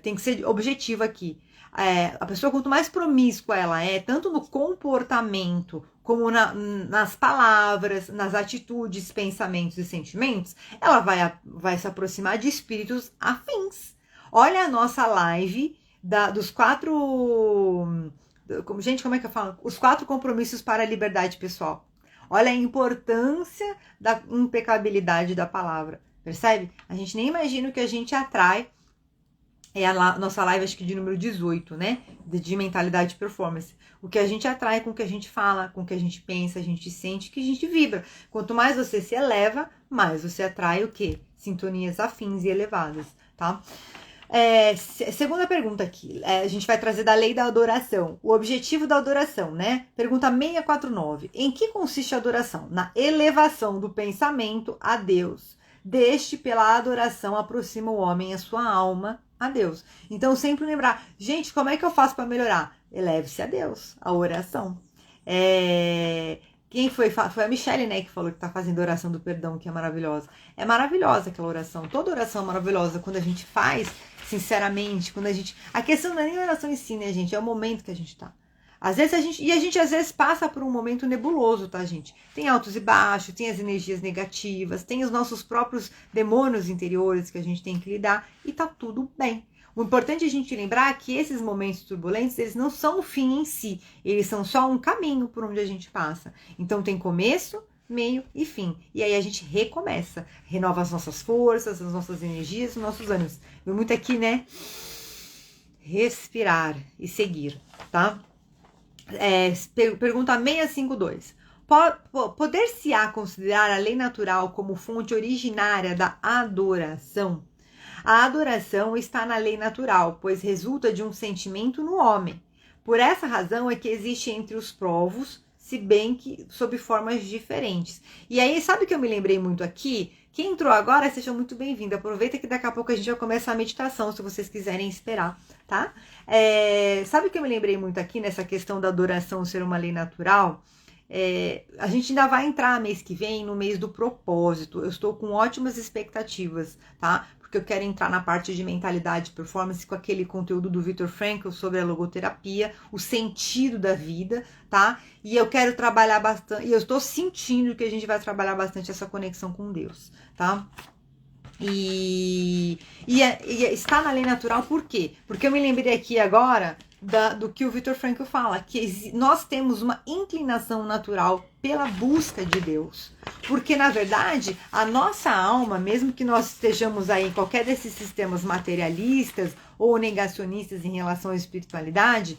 Tem que ser objetivo aqui. A pessoa, quanto mais promíscua ela é, tanto no comportamento, como nas palavras, nas atitudes, pensamentos e sentimentos, ela vai se aproximar de espíritos afins. Olha a nossa live dos 4... Gente, como é que eu falo? Os 4 compromissos para a liberdade pessoal. Olha a importância da impecabilidade da palavra. Percebe? A gente nem imagina o que a gente atrai. É a nossa live, acho que de número 18, né? De mentalidade e performance. O que a gente atrai com o que a gente fala, com o que a gente pensa, a gente sente, que a gente vibra. Quanto mais você se eleva, mais você atrai o quê? Sintonias afins e elevadas, tá? Segunda pergunta aqui. A gente vai trazer da lei da adoração. O objetivo da adoração, né? Pergunta 649. Em que consiste a adoração? Na elevação do pensamento a Deus. Deste, pela adoração, aproxima o homem a sua alma a Deus. Então, sempre lembrar, gente, como é que eu faço para melhorar? Eleve-se a Deus, a oração. Quem foi? Foi a Michelle, né, que falou que tá fazendo a oração do perdão, que é maravilhosa. É maravilhosa aquela oração. Toda oração é maravilhosa quando a gente faz, sinceramente, quando a gente... A questão não é nem a oração em si, né, gente? É o momento que a gente tá. Às vezes a gente às vezes passa por um momento nebuloso, tá, gente? Tem altos e baixos, tem as energias negativas, tem os nossos próprios demônios interiores que a gente tem que lidar e tá tudo bem. O importante é a gente lembrar que esses momentos turbulentos, eles não são o fim em si, eles são só um caminho por onde a gente passa. Então tem começo, meio e fim. E aí a gente recomeça, renova as nossas forças, as nossas energias, os nossos ânimos. Viu muito aqui, né? Respirar e seguir, tá? Pergunta 652. Poder-se-á considerar a lei natural como fonte originária da adoração? A adoração está na lei natural, pois resulta de um sentimento no homem. Por essa razão é que existe entre os povos, se bem que sob formas diferentes. E aí, sabe o que eu me lembrei muito aqui? Quem entrou agora, seja muito bem-vindo. Aproveita que daqui a pouco a gente vai começar a meditação, se vocês quiserem esperar, tá? Sabe o que eu me lembrei muito aqui nessa questão da adoração ser uma lei natural? A gente ainda vai entrar mês que vem no mês do propósito. Eu estou com ótimas expectativas, tá? Porque eu quero entrar na parte de mentalidade e performance com aquele conteúdo do Viktor Frankl sobre a logoterapia, o sentido da vida, tá? E eu quero trabalhar bastante, e eu estou sentindo que a gente vai trabalhar bastante essa conexão com Deus, tá? E está na lei natural por quê? Porque eu me lembrei aqui agora do que o Viktor Frankl fala, que nós temos uma inclinação natural pela busca de Deus. Porque, na verdade, a nossa alma, mesmo que nós estejamos aí em qualquer desses sistemas materialistas ou negacionistas em relação à espiritualidade,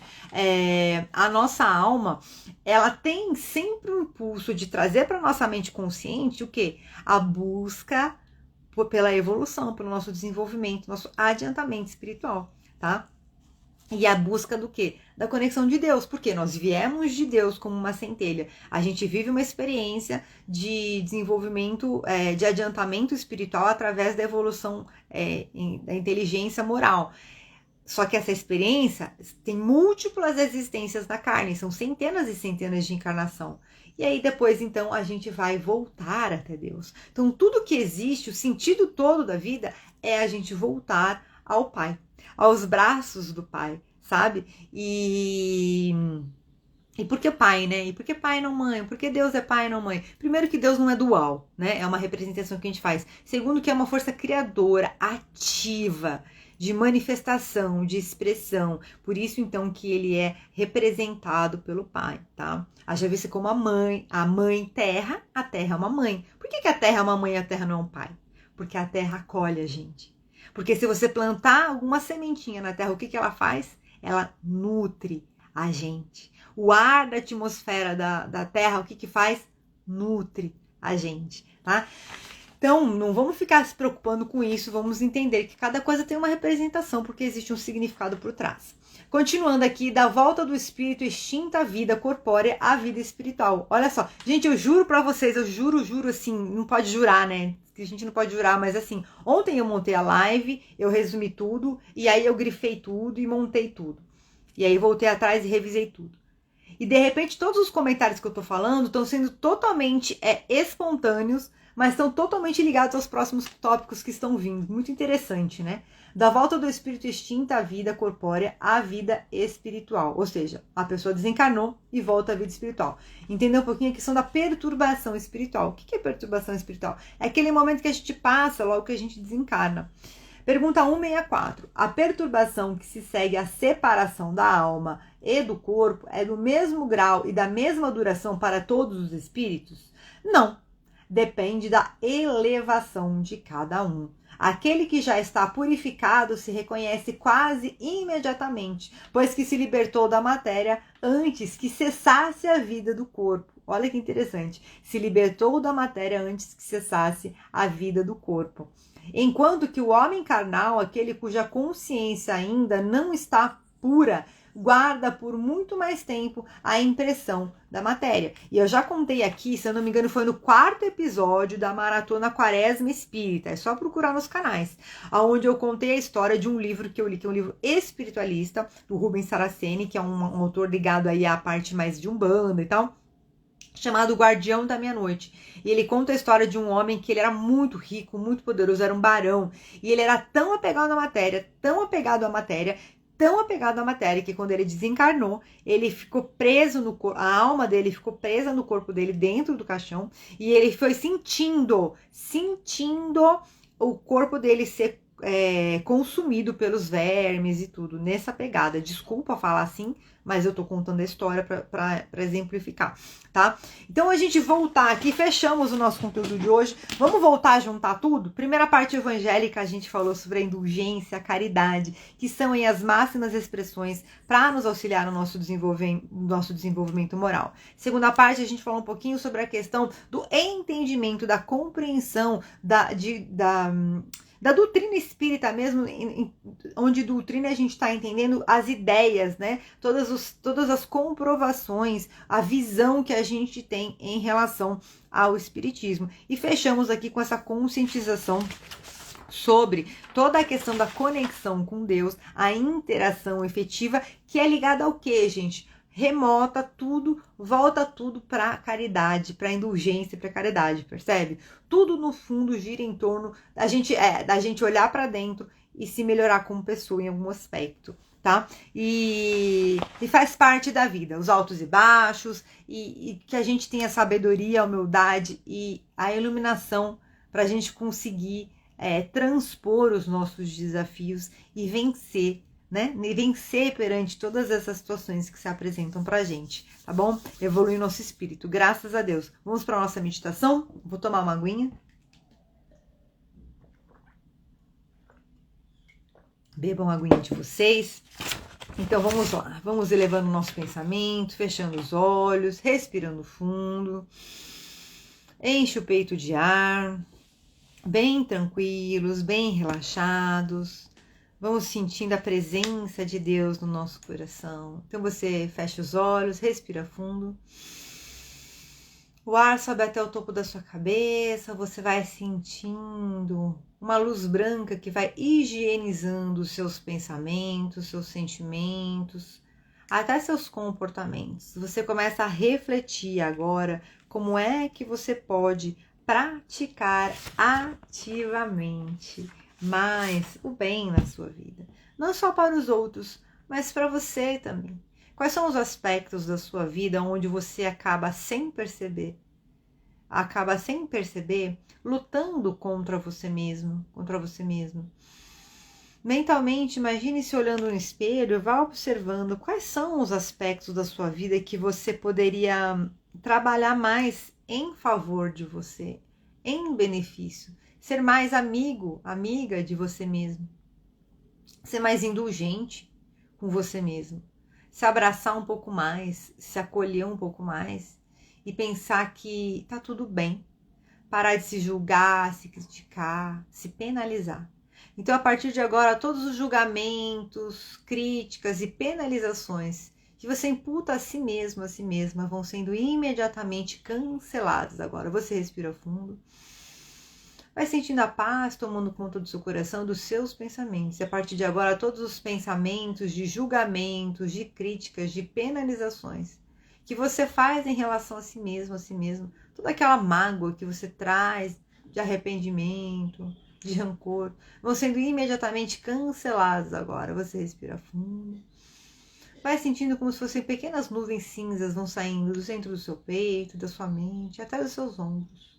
a nossa alma, ela tem sempre o impulso de trazer para a nossa mente consciente o quê? A busca pela evolução, pelo nosso desenvolvimento, nosso adiantamento espiritual, tá? E a busca do quê? Da conexão de Deus, porque nós viemos de Deus como uma centelha. A gente vive uma experiência de desenvolvimento, de adiantamento espiritual através da evolução da inteligência moral. Só que essa experiência tem múltiplas existências na carne, são centenas e centenas de encarnação. E aí depois, então, a gente vai voltar até Deus. Então, tudo que existe, o sentido todo da vida é a gente voltar ao Pai, aos braços do Pai, sabe? E por que pai, né? E por que pai e não mãe? Por que Deus é pai e não mãe? Primeiro que Deus não é dual, né? É uma representação que a gente faz. Segundo que é uma força criadora, ativa, de manifestação, de expressão. Por isso, então, que ele é representado pelo pai, tá? Haja vista como a mãe terra, a terra é uma mãe. Por que a terra é uma mãe e a terra não é um pai? Porque a terra acolhe a gente. Porque se você plantar alguma sementinha na terra, o que ela faz? Ela nutre a gente. O ar da atmosfera da terra, o que faz? Nutre a gente, tá? Então, não vamos ficar se preocupando com isso, vamos entender que cada coisa tem uma representação, porque existe um significado por trás. Continuando aqui, da volta do espírito extinta à vida corpórea à vida espiritual. Olha só, gente, eu juro pra vocês, eu juro assim, não pode jurar, né? Que a gente não pode jurar, mas assim, ontem eu montei a live, eu resumi tudo, e aí eu grifei tudo e montei tudo. E aí voltei atrás e revisei tudo. E de repente todos os comentários que eu tô falando estão sendo totalmente espontâneos, mas estão totalmente ligados aos próximos tópicos que estão vindo. Muito interessante, né? Da volta do espírito extinto à vida corpórea à vida espiritual. Ou seja, a pessoa desencarnou e volta à vida espiritual. Entender um pouquinho a questão da perturbação espiritual. O que é perturbação espiritual? É aquele momento que a gente passa logo que a gente desencarna. Pergunta 164. A perturbação que se segue à separação da alma e do corpo é do mesmo grau e da mesma duração para todos os espíritos? Não. Depende da elevação de cada um. Aquele que já está purificado se reconhece quase imediatamente, pois que se libertou da matéria antes que cessasse a vida do corpo. Olha que interessante. Se libertou da matéria antes que cessasse a vida do corpo. Enquanto que o homem carnal, aquele cuja consciência ainda não está pura, guarda por muito mais tempo a impressão da matéria. E eu já contei aqui, se eu não me engano, foi no 4º episódio da Maratona Quaresma Espírita. É só procurar nos canais. Onde eu contei a história de um livro que eu li, que é um livro espiritualista, do Rubens Saraceni, que é um autor ligado aí à parte mais de Umbanda e tal, chamado Guardião da Meia-Noite. E ele conta a história de um homem que ele era muito rico, muito poderoso, era um barão. E ele era tão apegado à matéria, que quando ele desencarnou, ele ficou preso no corpo, a alma dele ficou presa no corpo dele dentro do caixão, e ele foi sentindo o corpo dele ser consumido pelos vermes e tudo, nessa pegada. Desculpa falar assim, mas eu tô contando a história para exemplificar, tá? Então a gente voltar aqui, fechamos o nosso conteúdo de hoje. Vamos voltar a juntar tudo? Primeira parte evangélica, a gente falou sobre a indulgência, a caridade, que são aí as máximas expressões para nos auxiliar no nosso desenvolvimento moral. Segunda parte, a gente falou um pouquinho sobre a questão do entendimento, da compreensão da doutrina espírita mesmo, onde doutrina a gente está entendendo as ideias, né? Todas as comprovações, a visão que a gente tem em relação ao espiritismo. E fechamos aqui com essa conscientização sobre toda a questão da conexão com Deus, a interação efetiva, que é ligada ao quê, gente? Remota tudo, volta tudo para caridade, para indulgência, para caridade, percebe? Tudo no fundo gira em torno da gente olhar para dentro e se melhorar como pessoa em algum aspecto, tá? E faz parte da vida, os altos e baixos, e que a gente tenha sabedoria, a humildade e a iluminação para a gente conseguir transpor os nossos desafios e vencer, né? E vencer perante todas essas situações que se apresentam pra gente, tá bom? Evoluir nosso espírito, graças a Deus. Vamos para nossa meditação? Vou tomar uma aguinha. Bebam a aguinha de vocês. Então vamos lá, vamos elevando o nosso pensamento, fechando os olhos, respirando fundo. Enche o peito de ar, bem tranquilos, bem relaxados. Vamos sentindo a presença de Deus no nosso coração. Então você fecha os olhos, respira fundo. O ar sobe até o topo da sua cabeça, você vai sentindo uma luz branca que vai higienizando os seus pensamentos, seus sentimentos, até seus comportamentos. Você começa a refletir agora como é que você pode praticar ativamente mais o bem na sua vida. Não só para os outros, mas para você também. Quais são os aspectos da sua vida onde você acaba sem perceber, lutando contra você mesmo, Mentalmente, imagine se olhando no espelho, vá observando quais são os aspectos da sua vida que você poderia trabalhar mais em favor de você, em benefício, ser mais amiga de você mesmo, ser mais indulgente com você mesmo, se abraçar um pouco mais, se acolher um pouco mais e pensar que tá tudo bem, parar de se julgar, se criticar, se penalizar. Então, a partir de agora, todos os julgamentos, críticas e penalizações que você imputa a si mesmo, a si mesma, vão sendo imediatamente cancelados. Agora, você respira fundo, vai sentindo a paz tomando conta do seu coração, dos seus pensamentos. E a partir de agora, todos os pensamentos de julgamentos, de críticas, de penalizações que você faz em relação a si mesmo, toda aquela mágoa que você traz de arrependimento, de rancor, vão sendo imediatamente cancelados agora. Você respira fundo, vai sentindo como se fossem pequenas nuvens cinzas vão saindo do centro do seu peito, da sua mente, até dos seus ombros.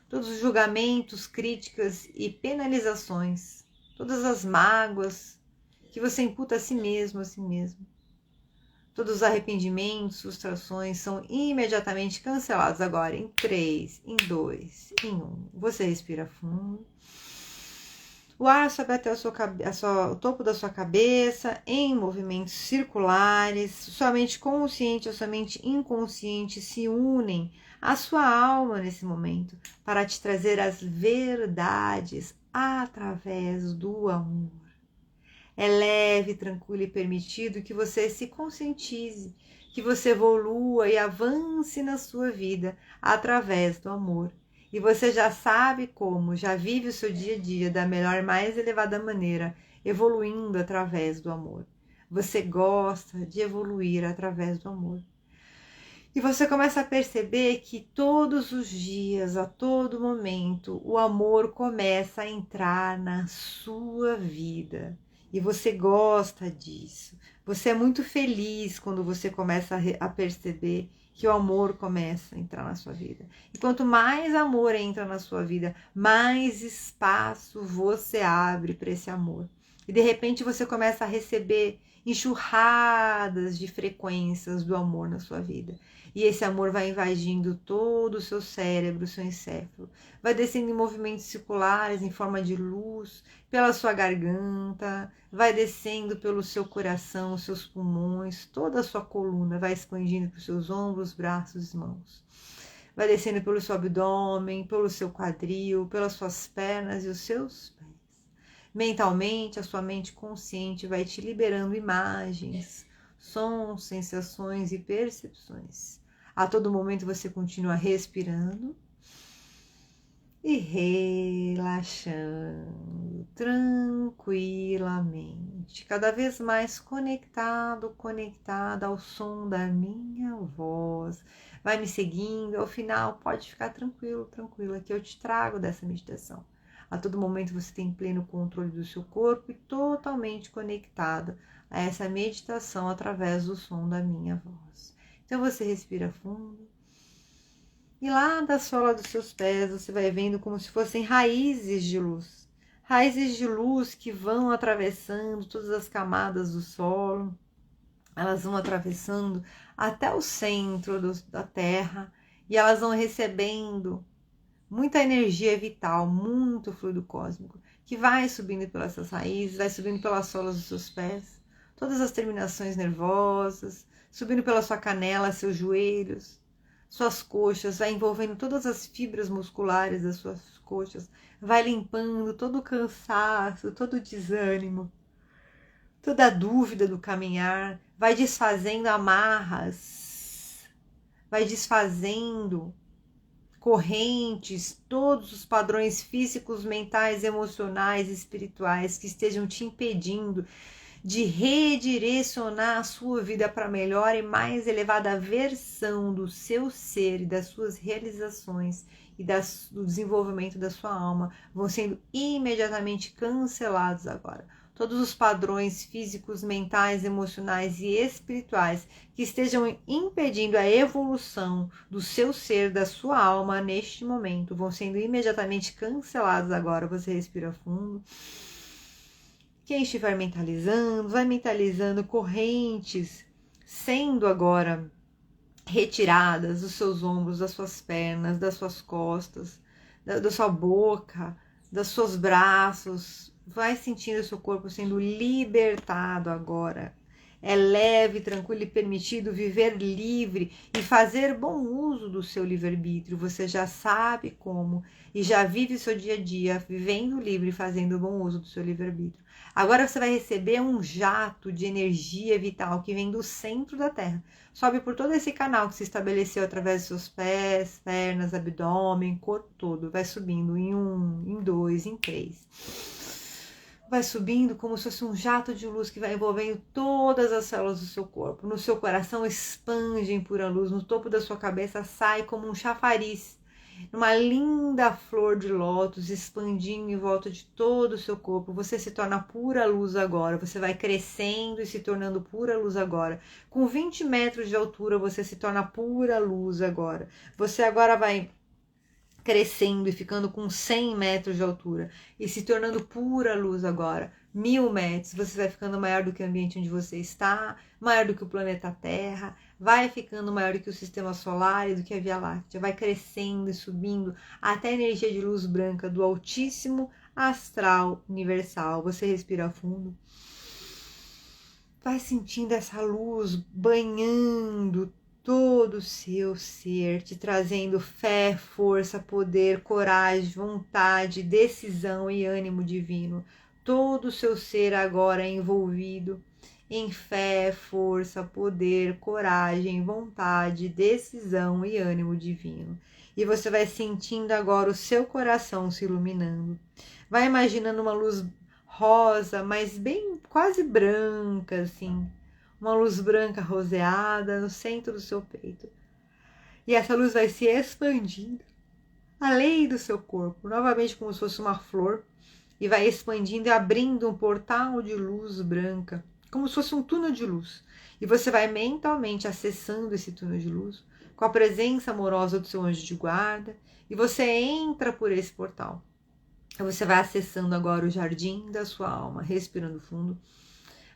Todos os julgamentos, críticas e penalizações, todas as mágoas que você imputa a si mesmo, todos os arrependimentos, frustrações são imediatamente cancelados agora em 3, em 2, em 1. Você respira fundo. O ar sobe até o topo da sua cabeça em movimentos circulares. Sua mente consciente e a sua mente inconsciente se unem à sua alma nesse momento para te trazer as verdades através do amor. É leve, tranquilo e permitido que você se conscientize, que você evolua e avance na sua vida através do amor. E você já sabe como, já vive o seu dia a dia da melhor e mais elevada maneira, evoluindo através do amor. Você gosta de evoluir através do amor. E você começa a perceber que todos os dias, a todo momento, o amor começa a entrar na sua vida. E você gosta disso. Você é muito feliz quando você começa a perceber que o amor começa a entrar na sua vida. E quanto mais amor entra na sua vida, mais espaço você abre para esse amor. E de repente você começa a receber enxurradas de frequências do amor na sua vida. E esse amor vai invadindo todo o seu cérebro, o seu encéfalo. Vai descendo em movimentos circulares, em forma de luz, pela sua garganta, vai descendo pelo seu coração, os seus pulmões, toda a sua coluna, vai expandindo para os seus ombros, braços e mãos. Vai descendo pelo seu abdômen, pelo seu quadril, pelas suas pernas e os seus pés. Mentalmente, a sua mente consciente vai te liberando imagens, sons, sensações e percepções. A todo momento você continua respirando e relaxando tranquilamente, cada vez mais conectada ao som da minha voz. Vai me seguindo, ao final pode ficar tranquila que eu te trago dessa meditação. A todo momento você tem pleno controle do seu corpo e totalmente conectada a essa meditação através do som da minha voz. Então você respira fundo. E lá da sola dos seus pés você vai vendo como se fossem raízes de luz. Raízes de luz que vão atravessando todas as camadas do solo. Elas vão atravessando até o centro da terra. E elas vão recebendo muita energia vital, muito fluido cósmico, que vai subindo pelas suas raízes, vai subindo pelas solas dos seus pés. Todas as terminações nervosas, subindo pela sua canela, seus joelhos, suas coxas, vai envolvendo todas as fibras musculares das suas coxas, vai limpando todo o cansaço, todo o desânimo, toda a dúvida do caminhar, vai desfazendo amarras, vai desfazendo correntes, todos os padrões físicos, mentais, emocionais, espirituais que estejam te impedindo de redirecionar a sua vida para a melhor e mais elevada versão do seu ser e das suas realizações e do desenvolvimento da sua alma, vão sendo imediatamente cancelados agora. todos os padrões físicos, mentais, emocionais e espirituais que estejam impedindo a evolução do seu ser, da sua alma neste momento, vão sendo imediatamente cancelados agora. Você respira fundo. Quem estiver mentalizando, vai mentalizando correntes sendo agora retiradas dos seus ombros, das suas pernas, das suas costas, da sua boca, dos seus braços. Vai sentindo o seu corpo sendo libertado agora. É leve, tranquilo e permitido viver livre e fazer bom uso do seu livre-arbítrio. Você já sabe como e já vive o seu dia a dia vivendo livre e fazendo bom uso do seu livre-arbítrio. Agora você vai receber um jato de energia vital que vem do centro da Terra. Sobe por todo esse canal que se estabeleceu através dos seus pés, pernas, abdômen, corpo todo. Vai subindo em 1, em 2, em 3. Vai subindo como se fosse um jato de luz que vai envolvendo todas as células do seu corpo. No seu coração expande em pura luz. No topo da sua cabeça sai como um chafariz. Uma linda flor de lótus expandindo em volta de todo o seu corpo. Você se torna pura luz agora. Você vai crescendo e se tornando pura luz agora. Com 20 metros de altura você se torna pura luz agora. Você agora vai crescendo e ficando com 100 metros de altura e se tornando pura luz agora. 1000 metros, você vai ficando maior do que o ambiente onde você está, maior do que o planeta Terra, vai ficando maior do que o sistema solar e do que a Via Láctea, vai crescendo e subindo até a energia de luz branca do altíssimo astral universal. Você respira fundo, vai sentindo essa luz banhando todo o seu ser, te trazendo fé, força, poder, coragem, vontade, decisão e ânimo divino. Todo o seu ser agora é envolvido em fé, força, poder, coragem, vontade, decisão e ânimo divino. E você vai sentindo agora o seu coração se iluminando. Vai imaginando uma luz rosa, mas bem quase branca, assim. Uma luz branca roseada no centro do seu peito. E essa luz vai se expandindo além do seu corpo, novamente como se fosse uma flor, e vai expandindo e abrindo um portal de luz branca, como se fosse um túnel de luz. E você vai mentalmente acessando esse túnel de luz com a presença amorosa do seu anjo de guarda, e você entra por esse portal. E você vai acessando agora o jardim da sua alma, respirando fundo.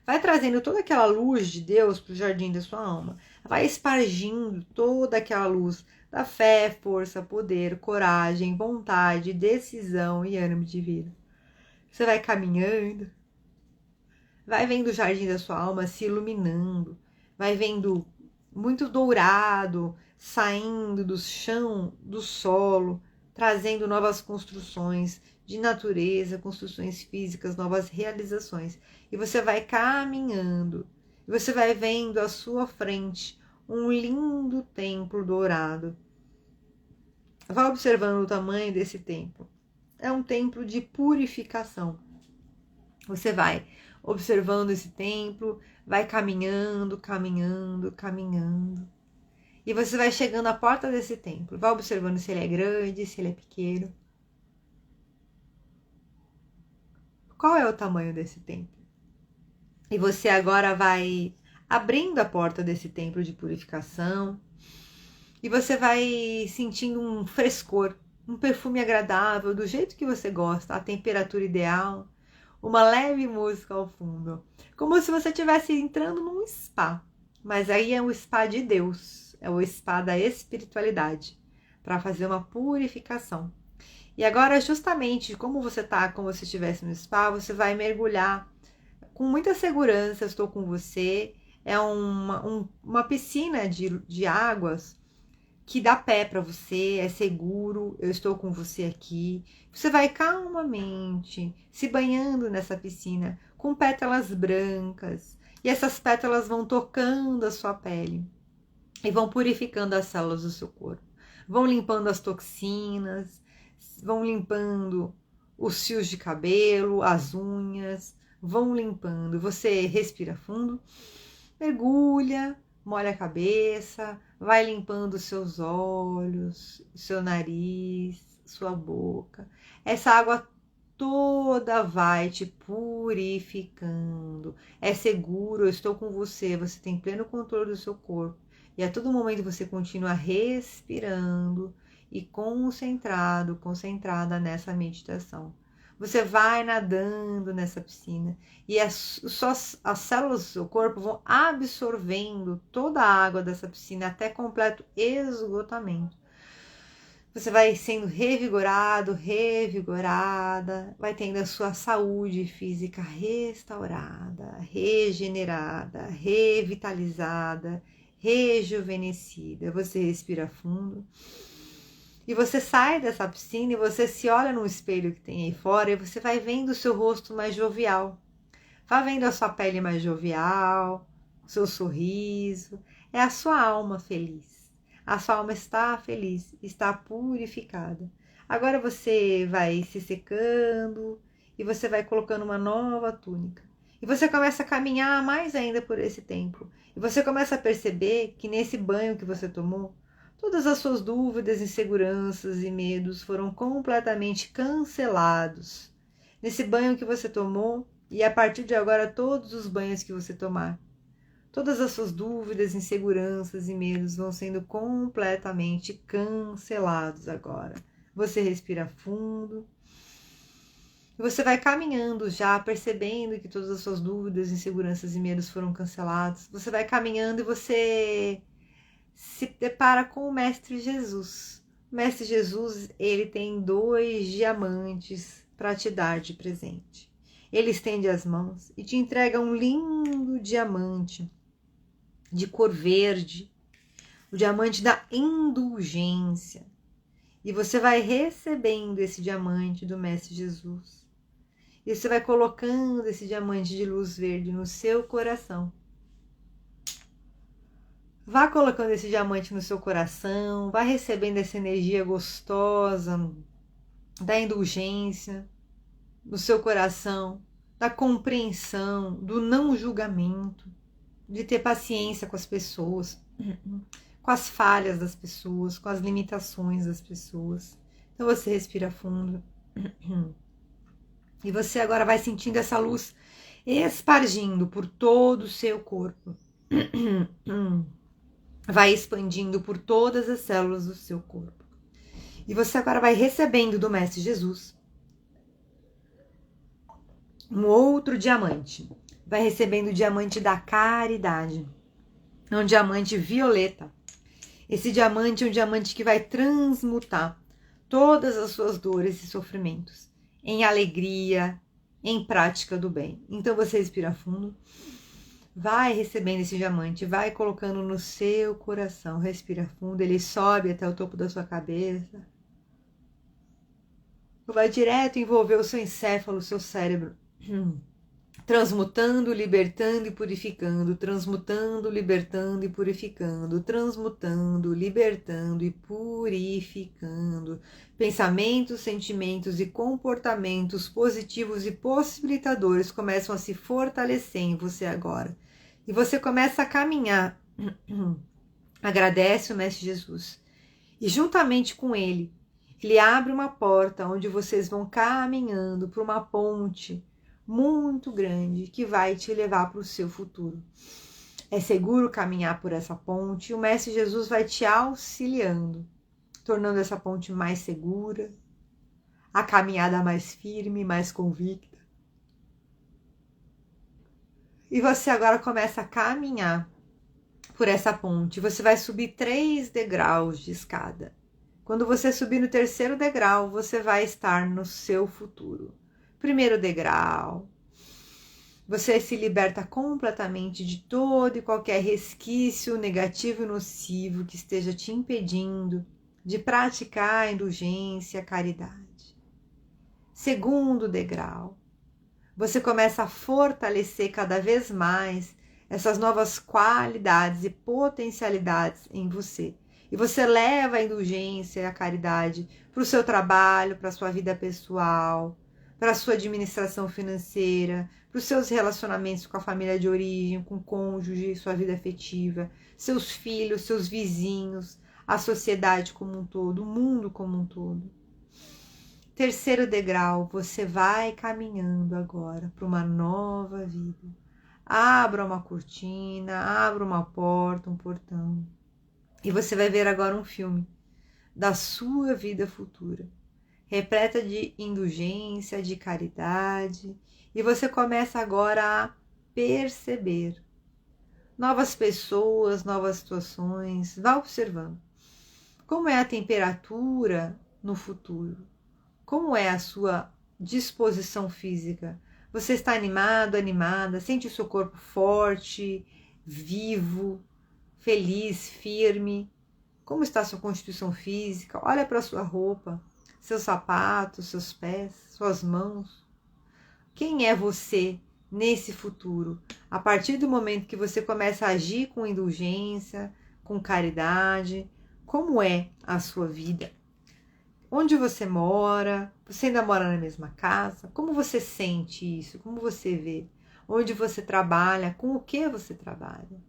Vai trazendo toda aquela luz de Deus para o jardim da sua alma. Vai espargindo toda aquela luz da fé, força, poder, coragem, vontade, decisão e ânimo de vida. Você vai caminhando, vai vendo o jardim da sua alma se iluminando, vai vendo muito dourado saindo do chão, do solo, trazendo novas construções de natureza, construções físicas, novas realizações. E você vai caminhando, e você vai vendo à sua frente um lindo templo dourado. Vai observando o tamanho desse templo. É um templo de purificação. Você vai observando esse templo, vai caminhando, caminhando, caminhando. E você vai chegando à porta desse templo. Vai observando se ele é grande, se ele é pequeno. Qual é o tamanho desse templo? E você agora vai abrindo a porta desse templo de purificação. E você vai sentindo um frescor, um perfume agradável, do jeito que você gosta, a temperatura ideal, uma leve música ao fundo. Como se você estivesse entrando num spa. Mas aí é o spa de Deus, é o spa da espiritualidade, para fazer uma purificação. E agora, justamente como você está, como se estivesse no spa, você vai mergulhar com muita segurança. Eu estou com você. É uma piscina de águas que dá pé para você, é seguro, eu estou com você aqui. Você vai calmamente se banhando nessa piscina com pétalas brancas. E essas pétalas vão tocando a sua pele e vão purificando as células do seu corpo. Vão limpando as toxinas, vão limpando os fios de cabelo, as unhas, vão limpando. Você respira fundo, mergulha, molha a cabeça, vai limpando os seus olhos, o seu nariz, sua boca. Essa água toda vai te purificando. É seguro, eu estou com você, você tem pleno controle do seu corpo. E a todo momento você continua respirando e concentrado, concentrada nessa meditação. Você vai nadando nessa piscina e as células do seu corpo vão absorvendo toda a água dessa piscina até completo esgotamento. Você vai sendo revigorado, revigorada, vai tendo a sua saúde física restaurada, regenerada, revitalizada, rejuvenescida. Você respira fundo. E você sai dessa piscina e você se olha no espelho que tem aí fora e você vai vendo o seu rosto mais jovial. Vai vendo a sua pele mais jovial, o seu sorriso. É a sua alma feliz. A sua alma está feliz, está purificada. Agora você vai se secando e você vai colocando uma nova túnica. E você começa a caminhar mais ainda por esse templo. E você começa a perceber que nesse banho que você tomou, todas as suas dúvidas, inseguranças e medos foram completamente cancelados. Nesse banho que você tomou, e a partir de agora todos os banhos que você tomar, todas as suas dúvidas, inseguranças e medos vão sendo completamente cancelados agora. Você respira fundo. E você vai caminhando já, percebendo que todas as suas dúvidas, inseguranças e medos foram cancelados. Você vai caminhando e você se depara com o Mestre Jesus. O Mestre Jesus, ele tem 2 diamantes para te dar de presente. Ele estende as mãos e te entrega um lindo diamante de cor verde, o diamante da indulgência. E você vai recebendo esse diamante do Mestre Jesus. E você vai colocando esse diamante de luz verde no seu coração. Vá colocando esse diamante no seu coração, vai recebendo essa energia gostosa da indulgência no seu coração, da compreensão, do não julgamento, de ter paciência com as pessoas, com as falhas das pessoas, com as limitações das pessoas. Então você respira fundo. E você agora vai sentindo essa luz espargindo por todo o seu corpo. Vai expandindo por todas as células do seu corpo. E você agora vai recebendo do Mestre Jesus um outro diamante. Vai recebendo o diamante da caridade. É um diamante violeta. Esse diamante é um diamante que vai transmutar todas as suas dores e sofrimentos em alegria, em prática do bem. Então você respira fundo. Vai recebendo esse diamante, vai colocando no seu coração, respira fundo, ele sobe até o topo da sua cabeça. Vai direto envolver o seu encéfalo, o seu cérebro. Transmutando, libertando e purificando, transmutando, libertando e purificando, transmutando, libertando e purificando. Pensamentos, sentimentos e comportamentos positivos e possibilitadores começam a se fortalecer em você agora. E você começa a caminhar. Agradece o Mestre Jesus. E juntamente com ele, ele abre uma porta onde vocês vão caminhando por uma ponte muito grande que vai te levar para o seu futuro. É seguro caminhar por essa ponte e o Mestre Jesus vai te auxiliando, tornando essa ponte mais segura, a caminhada mais firme, mais convicta. E você agora começa a caminhar por essa ponte. Você vai subir 3 degraus de escada. Quando você subir no 3º degrau, você vai estar no seu futuro. 1º degrau, você se liberta completamente de todo e qualquer resquício negativo e nocivo que esteja te impedindo de praticar a indulgência, a caridade. 2º degrau, você começa a fortalecer cada vez mais essas novas qualidades e potencialidades em você. E você leva a indulgência e a caridade para o seu trabalho, para a sua vida pessoal, para a sua administração financeira, para os seus relacionamentos com a família de origem, com o cônjuge, sua vida afetiva, seus filhos, seus vizinhos, a sociedade como um todo, o mundo como um todo. Terceiro degrau, você vai caminhando agora para uma nova vida. Abra uma cortina, abra uma porta, um portão. E você vai ver agora um filme da sua vida futura, repleta de indulgência, de caridade. E você começa agora a perceber novas pessoas, novas situações. Vá observando. Como é a temperatura no futuro? Como é a sua disposição física? Você está animado, animada? Sente o seu corpo forte, vivo, feliz, firme? Como está a sua constituição física? Olha para a sua roupa, seus sapatos, seus pés, suas mãos. Quem é você nesse futuro? A partir do momento que você começa a agir com indulgência, com caridade, como é a sua vida? Onde você mora? Você ainda mora na mesma casa? Como você sente isso? Como você vê? Onde você trabalha? Com o que você trabalha?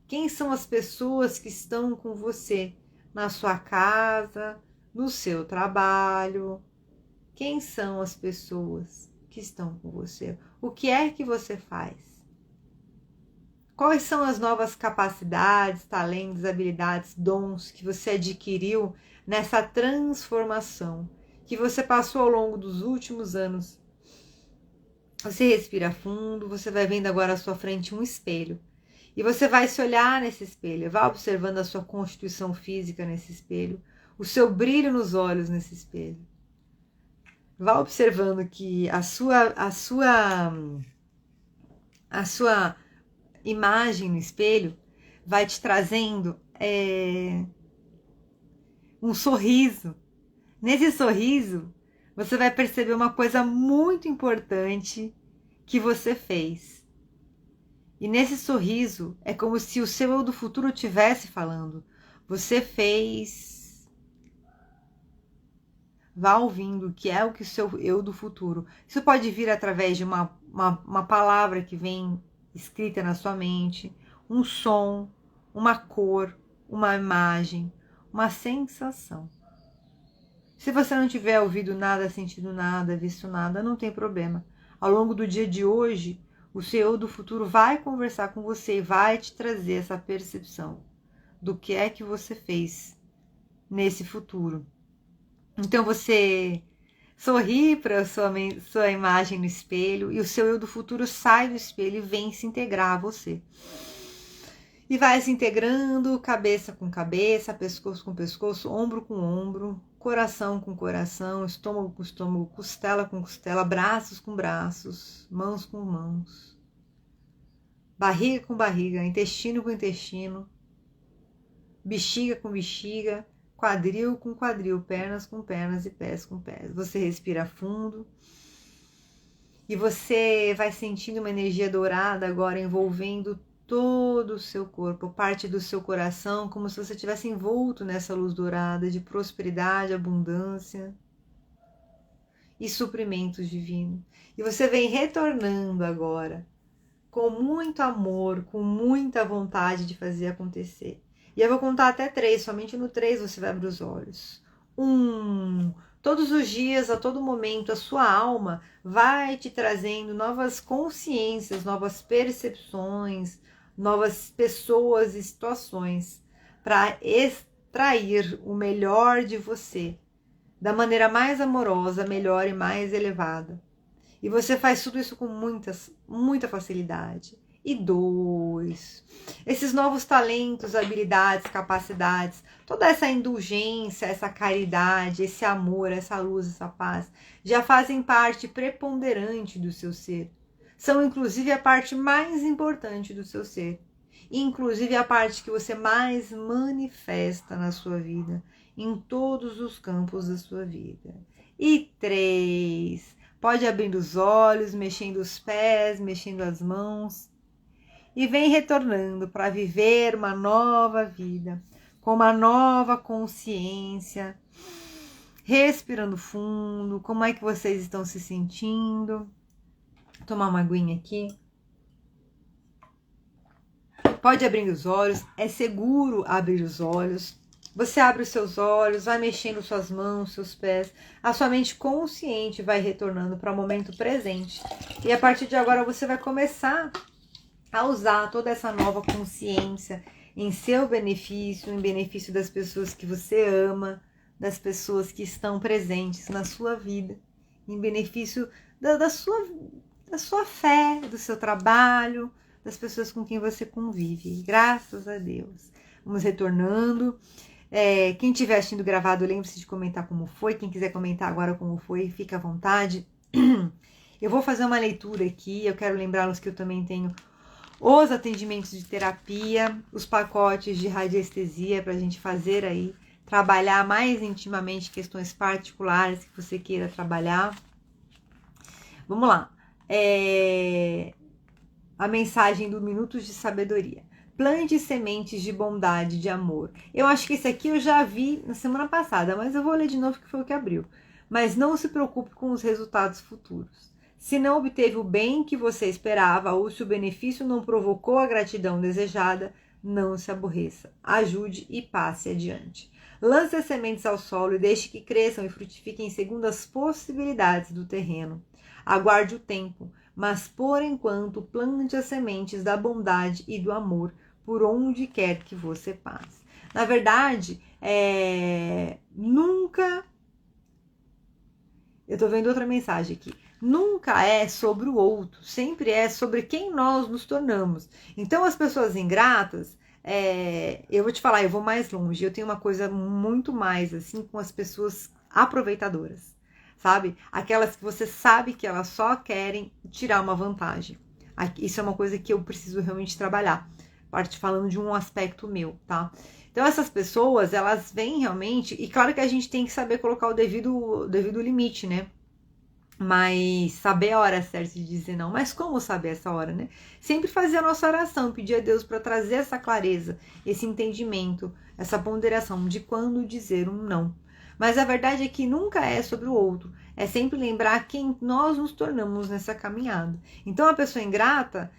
Quem são as pessoas que estão com você na sua casa, no seu trabalho? Quem são as pessoas que estão com você? O que é que você faz? Quais são as novas capacidades, talentos, habilidades, dons que você adquiriu nessa transformação que você passou ao longo dos últimos anos? Você respira fundo, você vai vendo agora à sua frente um espelho. E você vai se olhar nesse espelho, vai observando a sua constituição física nesse espelho, o seu brilho nos olhos nesse espelho. Vá observando que a sua imagem no espelho vai te trazendo um sorriso. Nesse sorriso, você vai perceber uma coisa muito importante que você fez. E nesse sorriso, é como se o seu eu do futuro estivesse falando. Você fez... Vá ouvindo o que é o que o seu eu do futuro. Isso pode vir através de uma palavra que vem escrita na sua mente, um som, uma cor, uma imagem, uma sensação. Se você não tiver ouvido nada, sentido nada, visto nada, não tem problema. Ao longo do dia de hoje, o seu eu do futuro vai conversar com você e vai te trazer essa percepção do que é que você fez nesse futuro. Então você sorri para a sua imagem no espelho e o seu eu do futuro sai do espelho e vem se integrar a você. E vai se integrando cabeça com cabeça, pescoço com pescoço, ombro com ombro, coração com coração, estômago com estômago, costela com costela, braços com braços, mãos com mãos, barriga com barriga, intestino com intestino, bexiga com bexiga, quadril com quadril, pernas com pernas e pés com pés. Você respira fundo e você vai sentindo uma energia dourada agora envolvendo todo o seu corpo, parte do seu coração, como se você estivesse envolto nessa luz dourada de prosperidade, abundância e suprimentos divinos. E você vem retornando agora com muito amor, com muita vontade de fazer acontecer. E eu vou contar até 3, somente no 3 você vai abrir os olhos. 1. Todos os dias, a todo momento, a sua alma vai te trazendo novas consciências, novas percepções, novas pessoas e situações para extrair o melhor de você, da maneira mais amorosa, melhor e mais elevada. E você faz tudo isso com muita facilidade. E 2, esses novos talentos, habilidades, capacidades, toda essa indulgência, essa caridade, esse amor, essa luz, essa paz, já fazem parte preponderante do seu ser. São inclusive a parte mais importante do seu ser. Inclusive a parte que você mais manifesta na sua vida, em todos os campos da sua vida. E 3, pode abrir os olhos, mexendo os pés, mexendo as mãos. E vem retornando para viver uma nova vida, com uma nova consciência, respirando fundo. Como é que vocês estão se sentindo? Vou tomar uma aguinha aqui. Pode abrir os olhos, é seguro abrir os olhos. Você abre os seus olhos, vai mexendo suas mãos, seus pés, a sua mente consciente vai retornando para o momento presente. E a partir de agora você vai começar a usar toda essa nova consciência em seu benefício, em benefício das pessoas que você ama, das pessoas que estão presentes na sua vida, em benefício da sua fé, do seu trabalho, das pessoas com quem você convive. Graças a Deus. Vamos retornando. Quem estiver assistindo gravado, lembre-se de comentar como foi. Quem quiser comentar agora como foi, fica à vontade. Eu vou fazer uma leitura aqui. Eu quero lembrá-los que eu também tenho os atendimentos de terapia, os pacotes de radiestesia para a gente fazer aí, trabalhar mais intimamente questões particulares que você queira trabalhar. Vamos lá. A mensagem do Minutos de Sabedoria. Plante sementes de bondade, de amor. Eu acho que esse aqui eu já vi na semana passada, mas eu vou ler de novo que foi o que abriu. Mas não se preocupe com os resultados futuros. Se não obteve o bem que você esperava ou se o benefício não provocou a gratidão desejada, não se aborreça. Ajude e passe adiante. Lance as sementes ao solo e deixe que cresçam e frutifiquem segundo as possibilidades do terreno. Aguarde o tempo, mas por enquanto plante as sementes da bondade e do amor por onde quer que você passe. Na verdade, nunca... Eu tô vendo outra mensagem aqui. Nunca é sobre o outro, sempre é sobre quem nós nos tornamos. Então, as pessoas ingratas, eu vou te falar, eu vou mais longe. Eu tenho uma coisa muito mais assim com as pessoas aproveitadoras, sabe? Aquelas que você sabe que elas só querem tirar uma vantagem. Isso é uma coisa que eu preciso realmente trabalhar. Falando de um aspecto meu, tá? Então, essas pessoas, elas vêm realmente... E claro que a gente tem que saber colocar o devido limite, né? Mas saber a hora certa de dizer não. Mas como saber essa hora, né? Sempre fazer a nossa oração, pedir a Deus para trazer essa clareza, esse entendimento, essa ponderação de quando dizer um não. Mas a verdade é que nunca é sobre o outro. É sempre lembrar quem nós nos tornamos nessa caminhada. Então, a pessoa ingrata...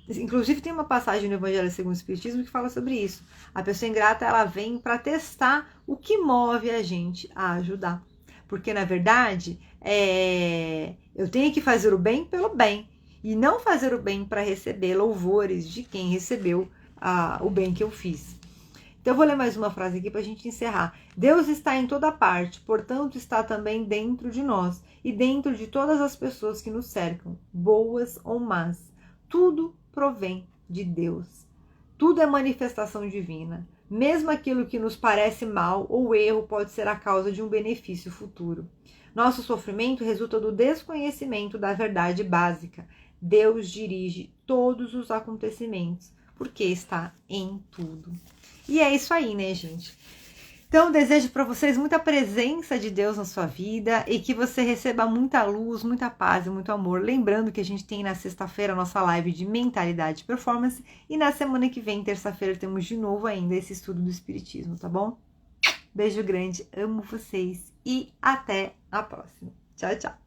Inclusive, tem uma passagem no Evangelho segundo o Espiritismo que fala sobre isso. A pessoa ingrata, ela vem para testar o que move a gente a ajudar. Porque, na verdade, eu tenho que fazer o bem pelo bem. E não fazer o bem para receber louvores de quem recebeu o bem que eu fiz. Então, eu vou ler mais uma frase aqui para a gente encerrar. Deus está em toda parte, portanto, está também dentro de nós e dentro de todas as pessoas que nos cercam, boas ou más. Tudo provém de Deus. Tudo é manifestação divina. Mesmo aquilo que nos parece mal ou erro pode ser a causa de um benefício futuro. Nosso sofrimento resulta do desconhecimento da verdade básica. Deus dirige todos os acontecimentos, porque está em tudo. E é isso aí, né, gente? Então, desejo para vocês muita presença de Deus na sua vida e que você receba muita luz, muita paz e muito amor. Lembrando que a gente tem na sexta-feira a nossa live de mentalidade e performance e na semana que vem, terça-feira, temos de novo ainda esse estudo do Espiritismo, tá bom? Beijo grande, amo vocês e até a próxima. Tchau, tchau!